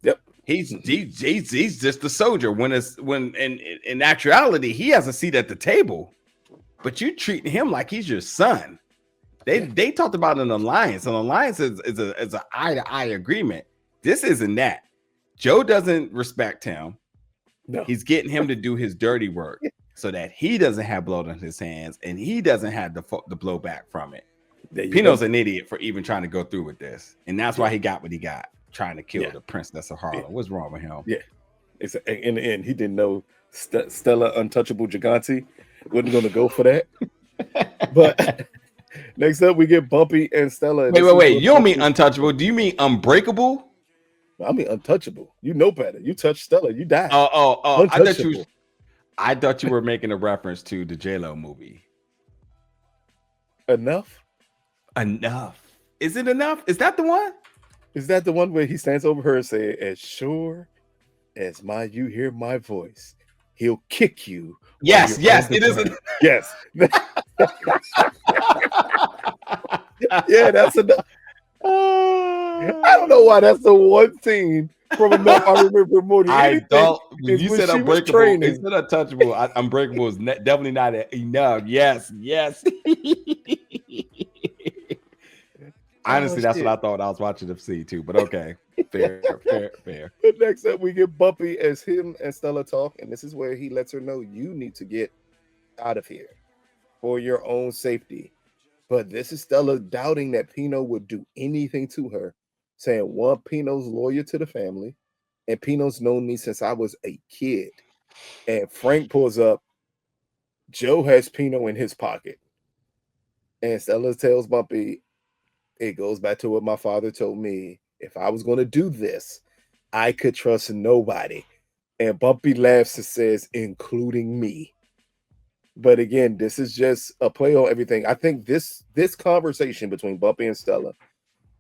Yep. He's just a soldier. When in actuality, he has a seat at the table, but you treating him like he's your son. They talked about an alliance. An alliance is an eye-to-eye agreement. This isn't that. Joe doesn't respect him. No. He's getting him to do his dirty work so that he doesn't have blood on his hands and he doesn't have the blowback from it. Pino's an idiot for even trying to go through with this. And that's why he got what he got, trying to kill the Princess of Harlem. What's wrong with him? Yeah. In the end, he didn't know Stella Untouchable Gigante wasn't going to go for that. But next up, we get Bumpy and Stella. Wait. You don't mean untouchable. Do you mean unbreakable? I mean untouchable. You know better. You touch Stella, you die. Oh. I thought you were making a reference to the J-Lo movie. Enough. Is it enough? Is that the one? Is that the one where he stands over her and say, "As sure as you hear my voice, he'll kick you." Yes, it is. Yes. Yeah, that's enough. I don't know why that's the one scene from Enough I remember more than anything. You said unbreakable. You said untouchable. Unbreakable is definitely not enough. Yes. Honestly, that's what I thought I was watching them see too. But okay, fair. But next up, we get Bumpy as him and Stella talk, and this is where he lets her know you need to get out of here for your own safety. But this is Stella doubting that Pino would do anything to her, saying, one, Pino's loyal to the family, and Pino's known me since I was a kid. And Frank pulls up, Joe has Pino in his pocket. And Stella tells Bumpy, it goes back to what my father told me. If I was going to do this, I could trust nobody. And Bumpy laughs and says, including me. But again, this is just a play on everything. I think this conversation between Bumpy and Stella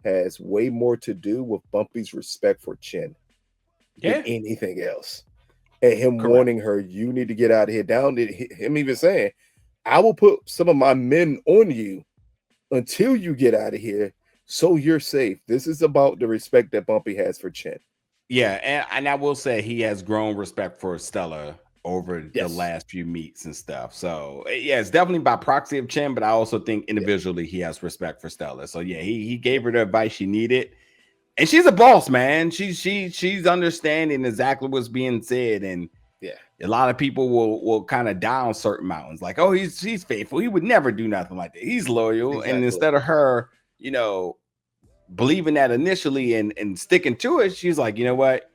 has way more to do with Bumpy's respect for Chin than anything else. And him warning her, you need to get out of here. Down to him even saying, I will put some of my men on you until you get out of here so you're safe. This is about the respect that Bumpy has for Chin. Yeah, and I will say he has grown respect for Stella over the last few meets and stuff. So yeah, it's definitely by proxy of Chin, but I also think individually he has respect for Stella. So yeah, he gave her the advice she needed. And she's a boss, man. She's understanding exactly what's being said. And a lot of people will kind of down certain mountains, like, oh, he's faithful. He would never do nothing like that. He's loyal. Exactly. And instead of her, believing that initially and sticking to it, she's like, you know what?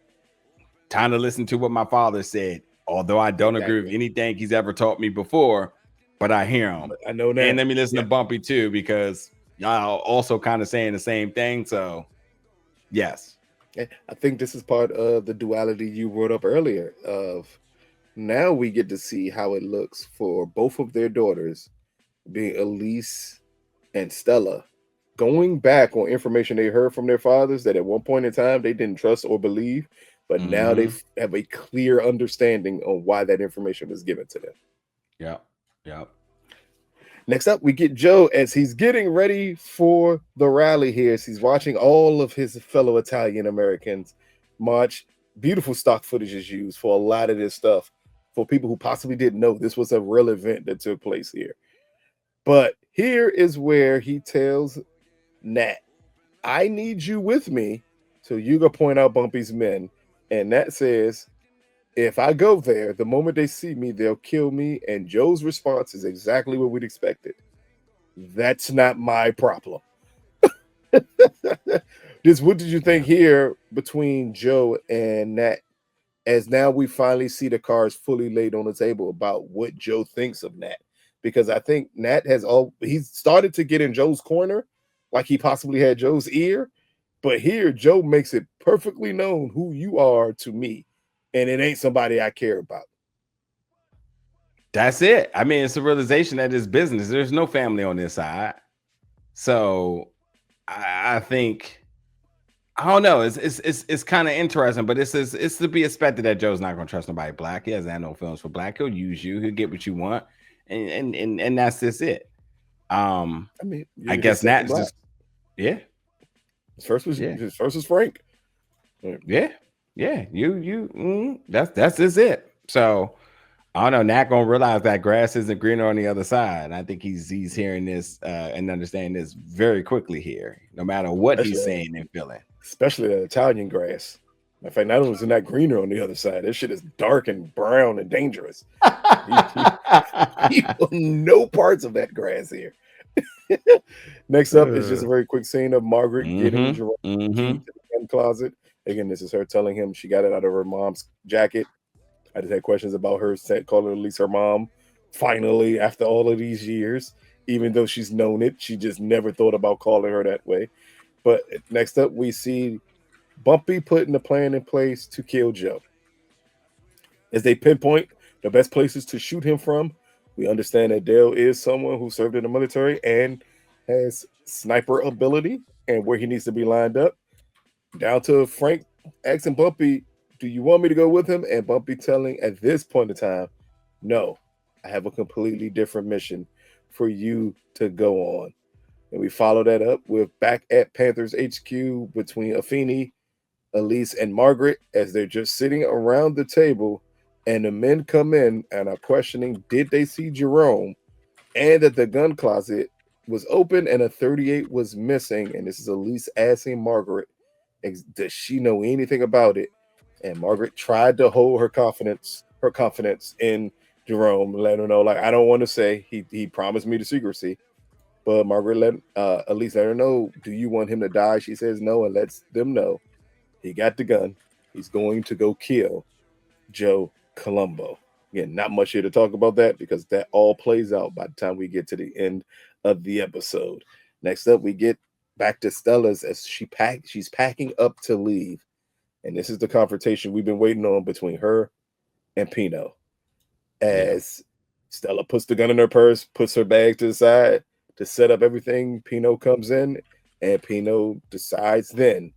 Time to listen to what my father said. Although I don't agree with anything he's ever taught me before, but I hear him. I know that. And let me listen to Bumpy too, because y'all also kind of saying the same thing. So yes. I think this is part of the duality you brought up earlier of now we get to see how it looks for both of their daughters, being Elise and Stella, going back on information they heard from their fathers that at one point in time they didn't trust or believe, but now they have a clear understanding on why that information was given to them. Yeah. Next up, we get Joe as he's getting ready for the rally here. As he's watching all of his fellow Italian Americans march. Beautiful stock footage is used for a lot of this stuff. For people who possibly didn't know, this was a real event that took place here. But here is where he tells Nat, I need you with me. So you go point out Bumpy's men. And Nat says, if I go there, the moment they see me, they'll kill me. And Joe's response is exactly what we'd expected. That's not my problem. What did you think here between Joe and Nat? As now we finally see the cards fully laid on the table about what Joe thinks of Nat. Because I think Nat he's started to get in Joe's corner, like he possibly had Joe's ear. But here, Joe makes it perfectly known who you are to me. And it ain't somebody I care about. That's it. I mean, it's a realization that it's business. There's no family on this side. So I think I don't know. It's kind of interesting, but it's to be expected that Joe's not gonna trust nobody black. He hasn't had no feelings for black. He'll use you. He'll get what you want, and that's just it. I mean, I you're his guess second Nat's black. just yeah. His first was Frank. Yeah. That's just it. So I don't know. Nat gonna realize that grass isn't greener on the other side. And I think he's hearing this and understanding this very quickly here, no matter what he's saying and feeling. Especially the Italian grass. In fact, not only is it not greener on the other side, this shit is dark and brown and dangerous. No parts of that grass here. Next up is just a very quick scene of Margaret getting Jerome key to the gun closet. Again, this is her telling him she got it out of her mom's jacket. I just had questions about her calling Elise her mom. Finally, after all of these years, even though she's known it, she just never thought about calling her that way. But next up, we see Bumpy putting the plan in place to kill Joe. As they pinpoint the best places to shoot him from, we understand that Dale is someone who served in the military and has sniper ability and where he needs to be lined up. Down to Frank asking Bumpy, do you want me to go with him? And Bumpy telling at this point in time, no, I have a completely different mission for you to go on. And we follow that up with back at Panthers HQ between Afeni, Elise, and Margaret as they're just sitting around the table. And the men come in and are questioning, did they see Jerome? And that the gun closet was open and a 38 was missing. And this is Elise asking Margaret, does she know anything about it? And Margaret tried to hold her confidence in Jerome, let her know, like, I don't want to say, he promised me the secrecy. But Margaret Elise let her know, do you want him to die? She says no, and lets them know he got the gun. He's going to go kill Joe Colombo. Again, not much here to talk about that because that all plays out by the time we get to the end of the episode. Next up, we get back to Stella's as she's packing up to leave. And this is the confrontation we've been waiting on between her and Pino. As Stella puts the gun in her purse, puts her bag to the side to set up everything, Pino comes in, and Pino decides then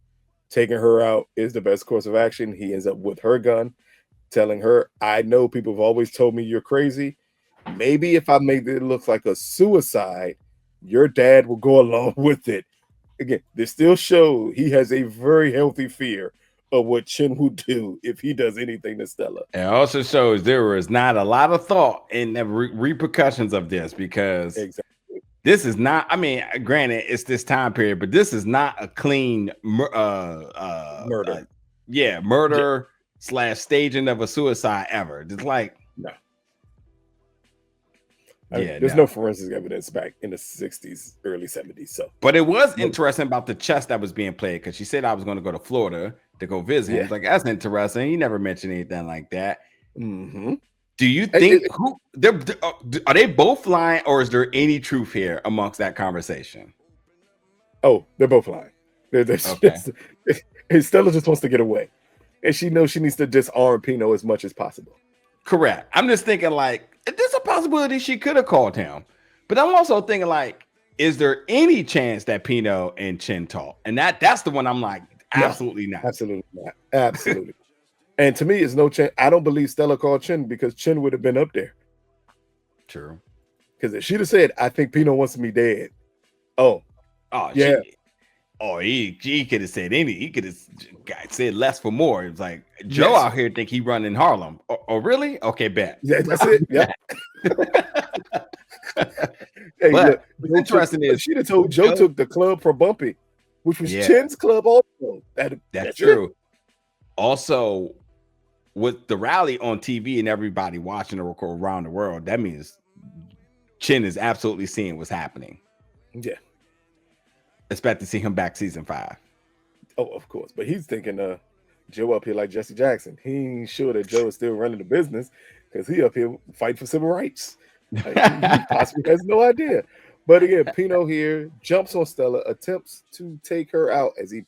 taking her out is the best course of action. He ends up with her gun, telling her, I know people have always told me you're crazy. Maybe if I make it look like a suicide, your dad will go along with it. Again, this still shows he has a very healthy fear of what Chin will do if he does anything to Stella. It also shows there was not a lot of thought in the repercussions of this because this is not, I mean, granted, it's this time period, but this is not a clean murder. Murder / staging of a suicide ever. Just like, no. There's no forensic evidence back in the 60s, early 70s. So, but it was interesting about the chess that was being played because she said I was going to go to Florida to go visit him. It's like, that's interesting. He never mentioned anything like that. Mm-hmm. Do you think are they both lying, or is there any truth here amongst that conversation? Oh, they're both lying. Stella just wants to get away, and she knows she needs to disarm Pino as much as possible. Correct. I'm just thinking like there's a possibility she could have called him, but I'm also thinking like, is there any chance that Pino and Chin talk? And that's the one I'm like, absolutely not. Absolutely not. Absolutely. And to me, it's no chance. I don't believe Stella called Chin because Chin would have been up there. True. Because if she'd have said, I think Pino wants me dead. He could have said he could have said less for more. It's like Joe out here think he run in Harlem. Oh, really? Okay, bet. Yeah, that's it. Yeah. Hey, but what's interesting is she'd have told Joe took the club from Bumpy, which was Chin's club also. That's true. It. Also, with the rally on TV and everybody watching the record around the world, that means Chin is absolutely seeing what's happening. Yeah. Expect to see him back season 5. Oh, of course. But he's thinking Joe up here like Jesse Jackson. He ain't sure that Joe is still running the business because he up here fighting for civil rights. He possibly has no idea. But again, Pino here jumps on Stella, attempts to take her out as he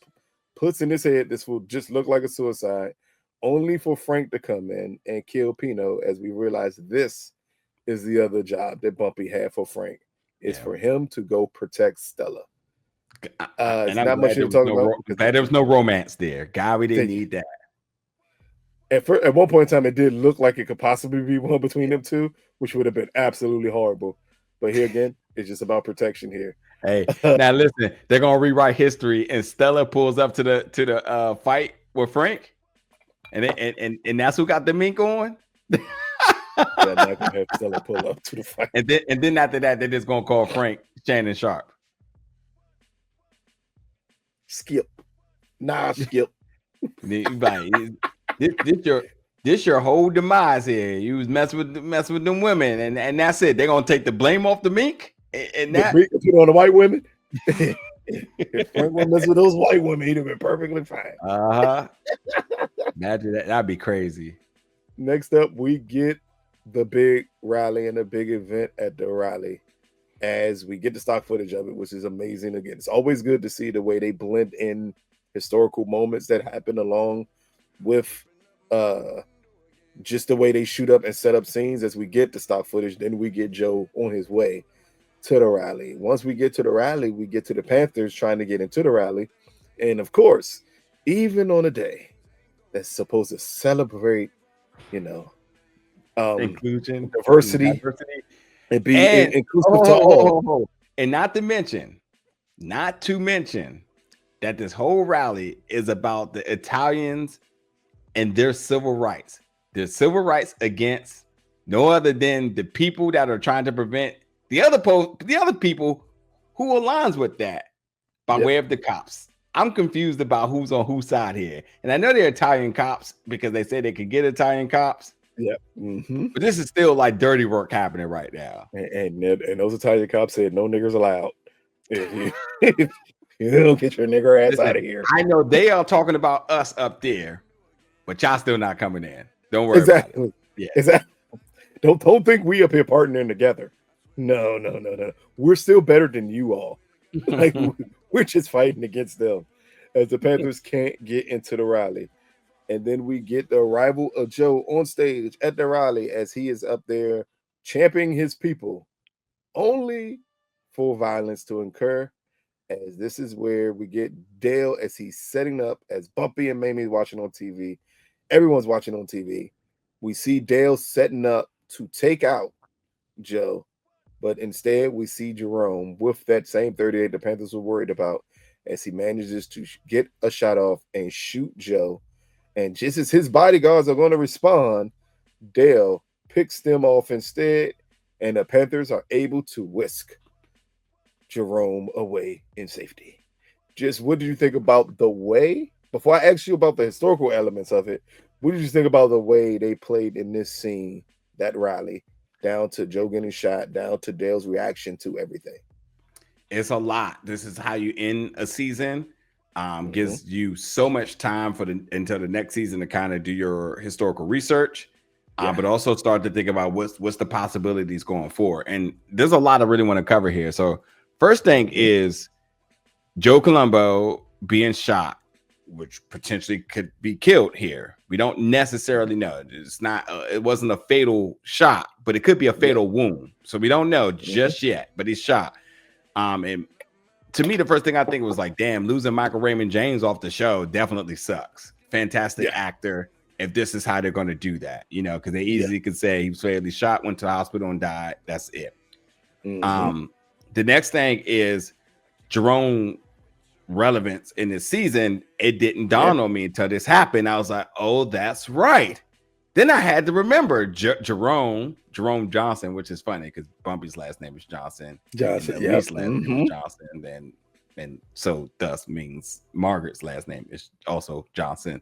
puts in his head this will just look like a suicide, only for Frank to come in and kill Pino as we realize this is the other job that Bumpy had for Frank. It's for him to go protect Stella. It's not much to talk about. Glad there was no romance there. God, we didn't need that. At one point in time, it did look like it could possibly be one between them two, which would have been absolutely horrible. But here again, it's just about protection here. Hey, now listen, they're gonna rewrite history, and Stella pulls up to the fight with Frank, and that's who got the mink on. Yeah, not gonna have Stella pull up to the fight. And then after that, they're just gonna call Frank Shannon Sharp. Skip. Skip. This your whole demise here. You was messing with them women, and that's it. They're gonna take the blame off the mink, and that put on the white women. If Frank would mess with those white women, he'd have been perfectly fine. Imagine that. That'd be crazy. Next up, we get the big rally and the big event at the rally as we get the stock footage of it, which is amazing. Again, it's always good to see the way they blend in historical moments that happen along with just the way they shoot up and set up scenes as we get the stock footage. Then we get Joe on his way to the rally. Once we get to the rally, we get to the Panthers trying to get into the rally. And of course, even on a day that's supposed to celebrate, inclusion, diversity, and be inclusive to all. And not to mention that this whole rally is about the Italians and their civil rights. Their civil rights against no other than the people that are trying to prevent the other people who aligns with that by way of the cops. I'm confused about who's on whose side here. And I know they're Italian cops because they say they could get Italian cops. Yep. Mm-hmm. But this is still like dirty work happening right now. And those Italian cops said no niggers allowed. You don't get your nigger ass out of here. I know they are talking about us up there, but y'all still not coming in. Don't worry about it. Yeah. Exactly. Don't think we up here partnering together. No. We're still better than you all. Like we're just fighting against them as the Panthers can't get into the rally. And then we get the arrival of Joe on stage at the rally as he is up there championing his people, only for violence to incur. As this is where we get Dale as he's setting up, as Bumpy and Mamie's watching on TV. Everyone's watching on TV. We see Dale setting up to take out Joe, but instead we see Jerome with that same 38 the Panthers were worried about as he manages to get a shot off and shoot Joe. And just as his bodyguards are going to respond, Dale picks them off instead, and the Panthers are able to whisk Jerome away in safety. Just what did you think about the way, before I ask you about the historical elements of it, what did you think about the way they played in this scene, that rally, down to Joe getting shot, down to Dale's reaction to everything? It's a lot. This is how you end a season. Gives you so much time until the next season to kind of do your historical research, but also start to think about what's the possibilities going forward. And there's a lot I really want to cover here. So first thing is Joe Colombo being shot, which potentially could be killed here. We don't necessarily know. It's not. It wasn't a fatal shot, but it could be a fatal wound. So we don't know just yet. But he's shot. And to me, the first thing I think was like, damn, losing Michael Raymond James off the show definitely sucks. Fantastic actor. If this is how they're going to do that, because they easily could say he was fatally shot, went to the hospital and died. That's it. The next thing is Jerome relevance in this season. It didn't dawn on me until this happened. I was like, oh, that's right. Then I had to remember Jerome Johnson, which is funny because Bumpy's last name is Johnson. Elise's last name is Johnson. And so thus means Margaret's last name is also Johnson.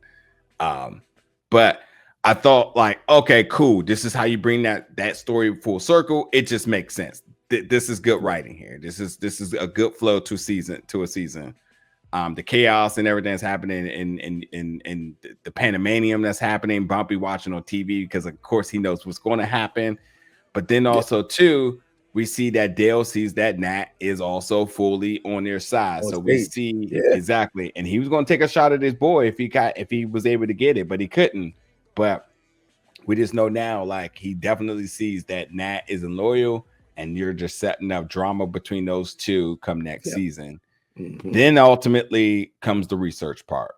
But I thought like, okay, cool. This is how you bring that story full circle. It just makes sense. This is good writing here. This is a good flow to a season. The chaos and everything that's happening in the pandemonium that's happening, Bumpy watching on TV because of course he knows what's going to happen. But then also too, we see that Dale sees that Nat is also fully on their side. So we see exactly, and he was going to take a shot at his boy if he was able to get it, but he couldn't. But we just know now, like he definitely sees that Nat isn't loyal, and you're just setting up drama between those two come next season. Then ultimately comes the research part.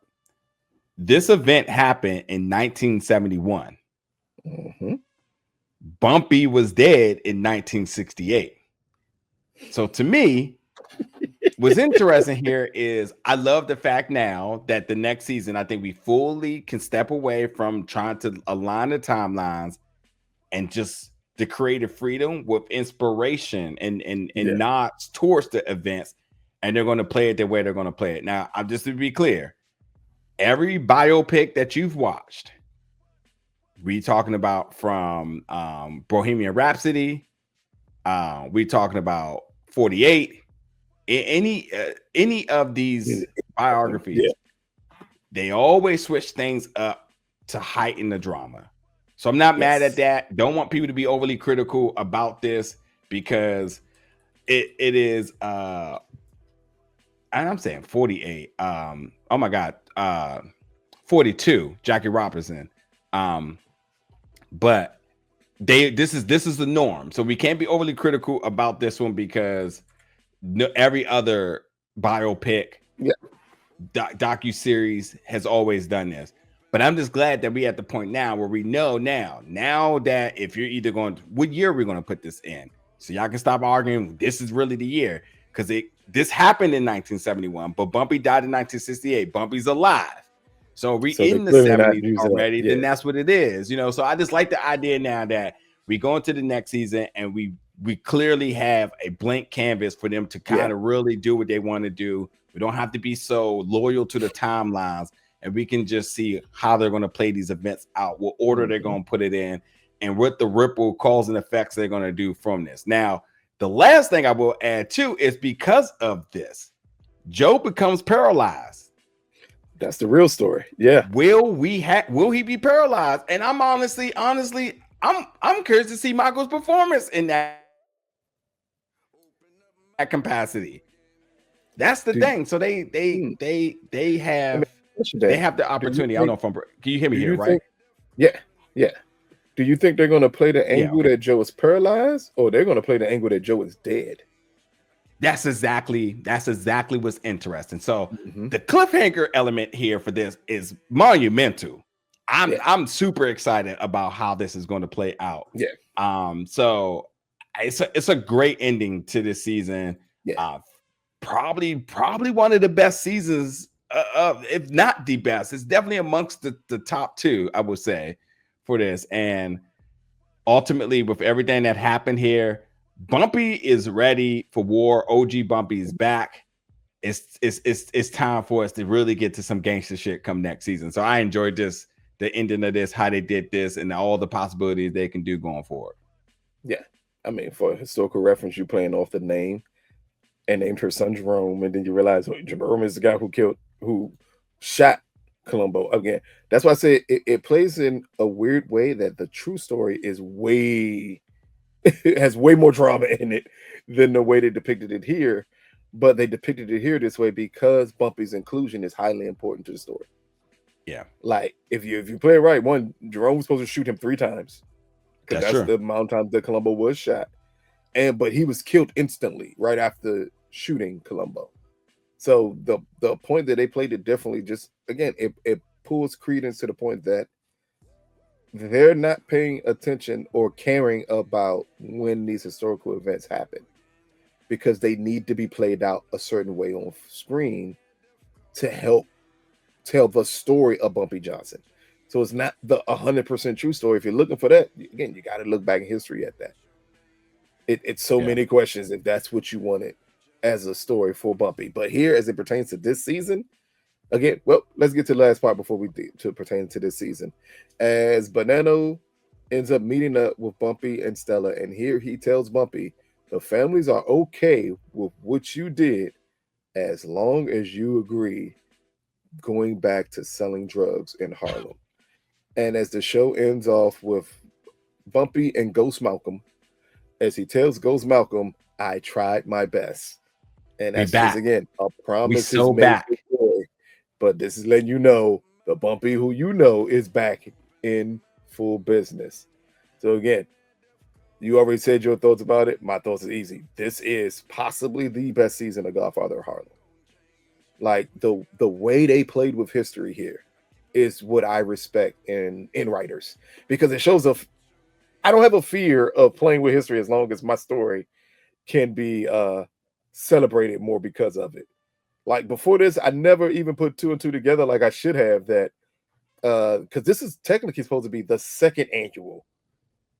This event happened in 1971. Bumpy was dead in 1968. So to me, what's interesting here is I love the fact now that the next season, I think we fully can step away from trying to align the timelines and just the creative freedom with inspiration and nods towards the events. And they're going to play it the way they're going to play it. Now, I'm just to be clear, every biopic that you've watched, we talking about from Bohemian Rhapsody, we talking about 48, any of these biographies, they always switch things up to heighten the drama. So I'm not mad at that. Don't want people to be overly critical about this because it is and I'm saying 48. Oh my God, 42, Jackie Robinson. But this is the norm. So we can't be overly critical about this one because every other biopic, docu-series has always done this. But I'm just glad that we at the point now where we know now that if you're either going to, what year we're going to put this in, so y'all can stop arguing. This is really the year because this happened in 1971, but Bumpy died in 1968. Bumpy's alive, so we in the 70s already. Then that's what it is, So I just like the idea now that we go into the next season and we clearly have a blank canvas for them to kind of really do what they want to do. We don't have to be so loyal to the timelines, and we can just see how they're going to play these events out, what order they're going to put it in, and what the ripple cause and effects they're going to do from this. Now, the last thing I will add too is because of this, Joe becomes paralyzed. That's the real story. Yeah. Will he be paralyzed? And I'm honestly, I'm curious to see Michael's performance in that capacity. That's the thing. So they have the opportunity. I don't know if can you hear me here, right? Yeah. Do you think they're going to play the angle that Joe is paralyzed, or they're going to play the angle that Joe is dead? That's exactly what's interesting. So the cliffhanger element here for this is monumental. I'm super excited about how this is going to play out. So it's a great ending to this season. Probably one of the best seasons if not the best. It's definitely amongst the top two, I would say, for this. And ultimately, with everything that happened here, Bumpy is ready for war. OG Bumpy is back. It's time for us to really get to some gangster shit come next season. So I enjoyed this, the ending of this, how they did this, and all the possibilities they can do going forward. Yeah. I mean, for historical reference, you're playing off the name and named her son Jerome, and then you realize Jerome is the guy who shot Colombo. Again, that's why I say it plays in a weird way that the true story is has way more drama in it than the way they depicted it here. But they depicted it here this way because Bumpy's inclusion is highly important to the story. Yeah. Like if you play it right, Jerome was supposed to shoot him 3 times. Because that's the amount of times that Colombo was shot. But he was killed instantly right after shooting Colombo. So the point that they played it differently, just again, it pulls credence to the point that they're not paying attention or caring about when these historical events happen, because they need to be played out a certain way on screen to help tell the story of Bumpy Johnson. So it's not the 100% true story. If you're looking for that, again, you got to look back in history at that. It's so many questions if that's what you wanted as a story for Bumpy. But here, as it pertains to this season, again, well, let's get to the last part before we to pertain to this season. As Banano ends up meeting up with Bumpy and Stella, and here he tells Bumpy, the families are okay with what you did as long as you agree going back to selling drugs in Harlem. And as the show ends off with Bumpy and Ghost Malcolm, as he tells Ghost Malcolm, I tried my best. And that's just, again, a promise is made before, but this is letting you know the Bumpy who you know is back in full business. So again, you already said your thoughts about it. My thoughts is easy. This is possibly the best season of Godfather of Harlem. Like the way they played with history here is what I respect in writers, because it shows I don't have a fear of playing with history as long as my story can be celebrated more because of it. Like before this, I never even put two and two together like I should have, that because this is technically supposed to be the second annual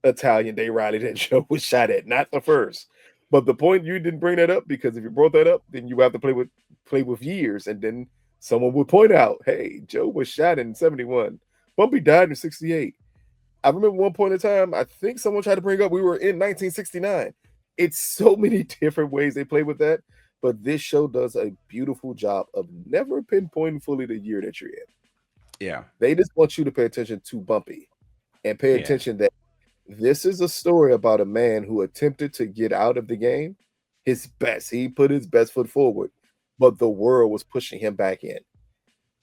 Italian Day rally that Joe was shot at, not the first. But the point, you didn't bring that up, because if you brought that up, then you have to play with years, and then someone would point out, hey, Joe was shot in 71. Bumpy died in 68. I remember one point in time, I think someone tried to bring up we were in 1969. It's so many different ways they play with that, but this show does a beautiful job of never pinpointing fully the year that you're in. Yeah. They just want you to pay attention to Bumpy and pay Yeah. attention that this is a story about a man who attempted to get out of the game his best. He put his best foot forward, but the world was pushing him back in.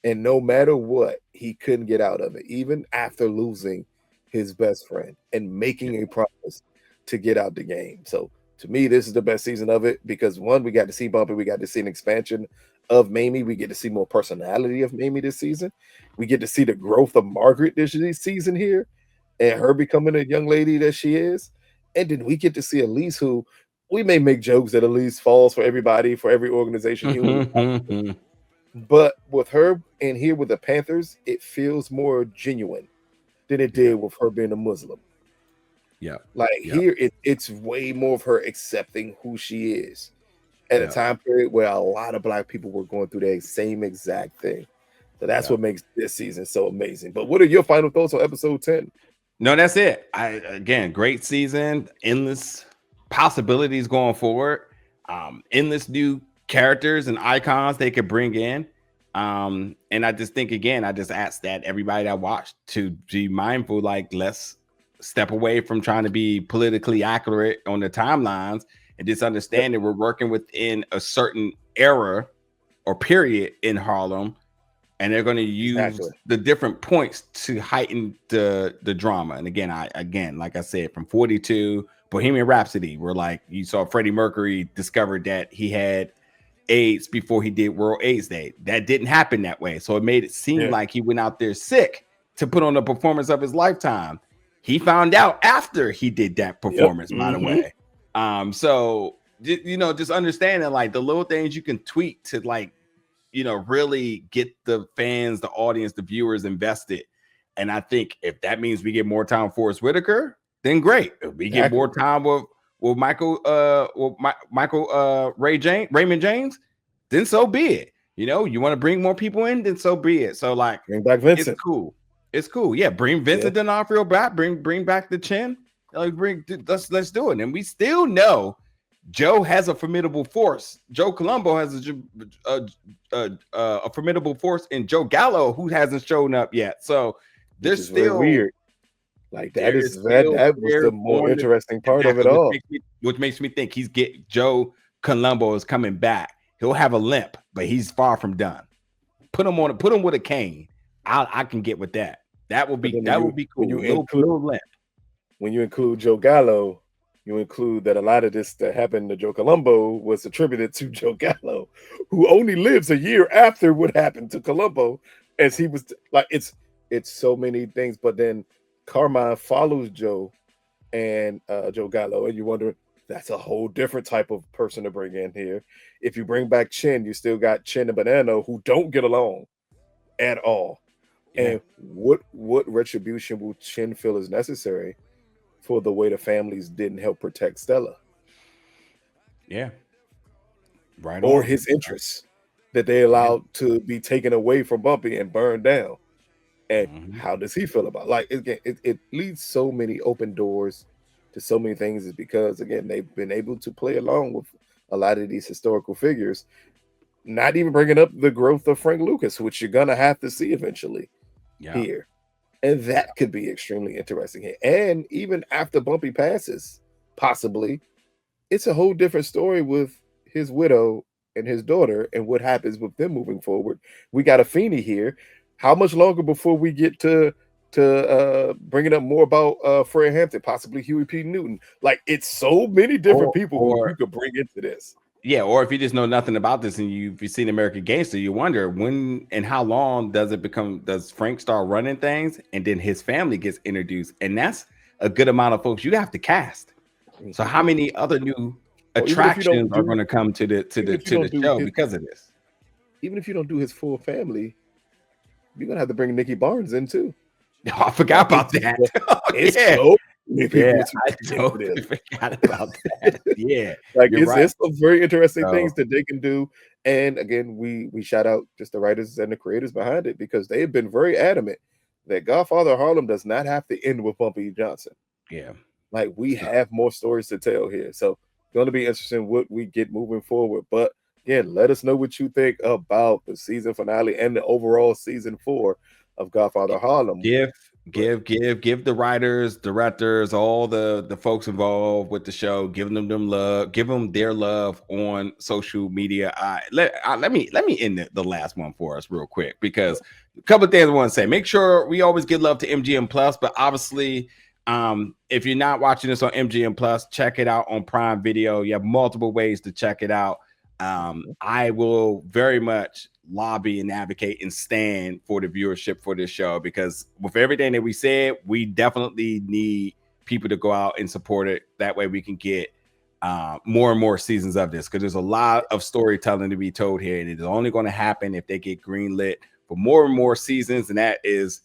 And no matter what, he couldn't get out of it, even after losing his best friend and making a promise to get out the game. So to me, this is the best season of it, because one, we got to see Bumpy, we got to see an expansion of Mamie, we get to see more personality of Mamie this season. We get to see the growth of Margaret this season here, and her becoming a young lady that she is. And then we get to see Elise, who we may make jokes that Elise falls for everybody, for every organization human. But with her in here with the Panthers, it feels more genuine than it did with her being a Muslim. Yeah. Like here, it's way more of her accepting who she is at a time period where a lot of Black people were going through the same exact thing. So that's what makes this season so amazing. But what are your final thoughts on episode 10? No, that's it. Again, great season, endless possibilities going forward, endless new characters and icons they could bring in. And I just think, again, I just ask that everybody that watched to be mindful, like, let's step away from trying to be politically accurate on the timelines and just understand that we're working within a certain era or period in Harlem, and they're going to use the different points to heighten the drama. And again, like I said, from 42, Bohemian Rhapsody, where like you saw Freddie Mercury discovered that he had AIDS before he did World AIDS Day. That didn't happen that way. So it made it seem like he went out there sick to put on the performance of his lifetime. He found out after he did that performance, by the way. So, you know, just understanding like the little things you can tweak to, like, you know, really get the fans, the audience, the viewers invested. And I think if that means we get more time with Forrest Whitaker, then great. If we get more time with Raymond James, then so be it. You know, you want to bring more people in, then so be it. So like, bring back Vincent. It's cool. It's cool. Yeah, bring Vincent D'Onofrio back. Bring back the chin. Like, let's do it. And we still know Joe has a formidable force. Joe Colombo has a formidable force in Joe Gallo, who hasn't shown up yet. So there's still weird. Like that was the more interesting part of it all. Which makes me think Joe Colombo is coming back. He'll have a limp, but he's far from done. Put him with a cane. I can get with that. That would be cool. When you include Joe Gallo, you include that a lot of this that happened to Joe Colombo was attributed to Joe Gallo, who only lives a year after what happened to Colombo, as he was like, it's so many things. But then Carmine follows Joe and Joe Gallo, and you wonder, that's a whole different type of person to bring in here. If you bring back Chin, you still got Chin and Banana, who don't get along at all. And what retribution will Chin feel is necessary for the way the families didn't help protect Stella? Yeah. Right. Or his interests that they allowed to be taken away from Bumpy and burned down. And how does he feel about it? Like, it leads so many open doors to so many things, is because, again, they've been able to play along with a lot of these historical figures, not even bringing up the growth of Frank Lucas, which you're going to have to see eventually here. And that could be extremely interesting here. And even after Bumpy passes, possibly, it's a whole different story with his widow and his daughter and what happens with them moving forward. We got a Feeney here. How much longer before we get to bringing up more about Fred Hampton, possibly Huey P. Newton? Like, it's so many different people who you could bring into this. Yeah, or if you just know nothing about this and you've seen American Gangster, you wonder when and how long does Frank start running things, and then his family gets introduced, and that's a good amount of folks you have to cast. So how many other new attractions are going to come to the show because of this? Even if you don't do his full family, you're gonna have to bring Nicky Barnes in too. Oh, I forgot about that. I totally forgot about that. Yeah, like it's some very interesting things that they can do. And again, we shout out just the writers and the creators behind it, because they have been very adamant that Godfather of Harlem does not have to end with Bumpy Johnson. Yeah, like we have more stories to tell here, so it's going to be interesting what we get moving forward. But again, let us know what you think about the season finale and the overall season 4 of Godfather of Harlem. Give the writers, directors, all the folks involved with the show, give them love, give them their love on social media. Let me end the last one for us real quick, because a couple of things I want to say. Make sure we always give love to MGM Plus, but obviously, if you're not watching this on MGM Plus, check it out on Prime Video. You have multiple ways to check it out. I will very much lobby and advocate and stand for the viewership for this show, because with everything that we said, we definitely need people to go out and support it. That way we can get more and more seasons of this, because there's a lot of storytelling to be told here, and it is only going to happen if they get greenlit for more and more seasons, and that is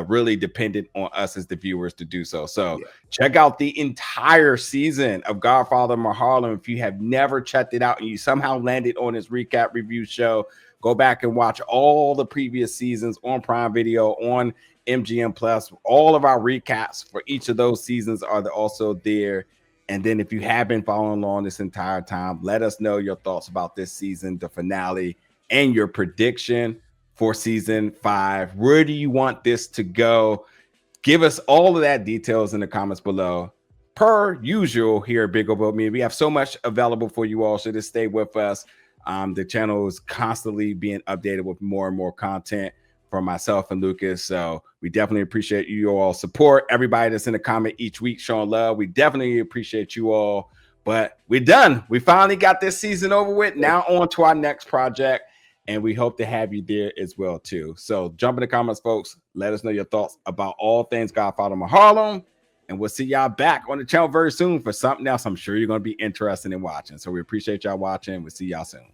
really dependent on us as the viewers to do so. So check out the entire season of Godfather of Harlem. If you have never checked it out and you somehow landed on this recap review show, go back and watch all the previous seasons on Prime Video, on MGM Plus. All of our recaps for each of those seasons are also there. And then if you have been following along this entire time, let us know your thoughts about this season, the finale, and your prediction for season 5. Where do you want this to go? Give us all of that details in the comments below. Per usual here at Big Old Me, we have so much available for you all, so just stay with us. The channel is constantly being updated with more and more content from myself and Lucas. So we definitely appreciate you all support. Everybody that's in the comment each week showing love. We definitely appreciate you all. But we're done. We finally got this season over with. Now on to our next project. And we hope to have you there as well, too. So jump in the comments, folks. Let us know your thoughts about all things Godfather of Harlem. And we'll see y'all back on the channel very soon for something else I'm sure you're going to be interested in watching. So we appreciate y'all watching. We'll see y'all soon.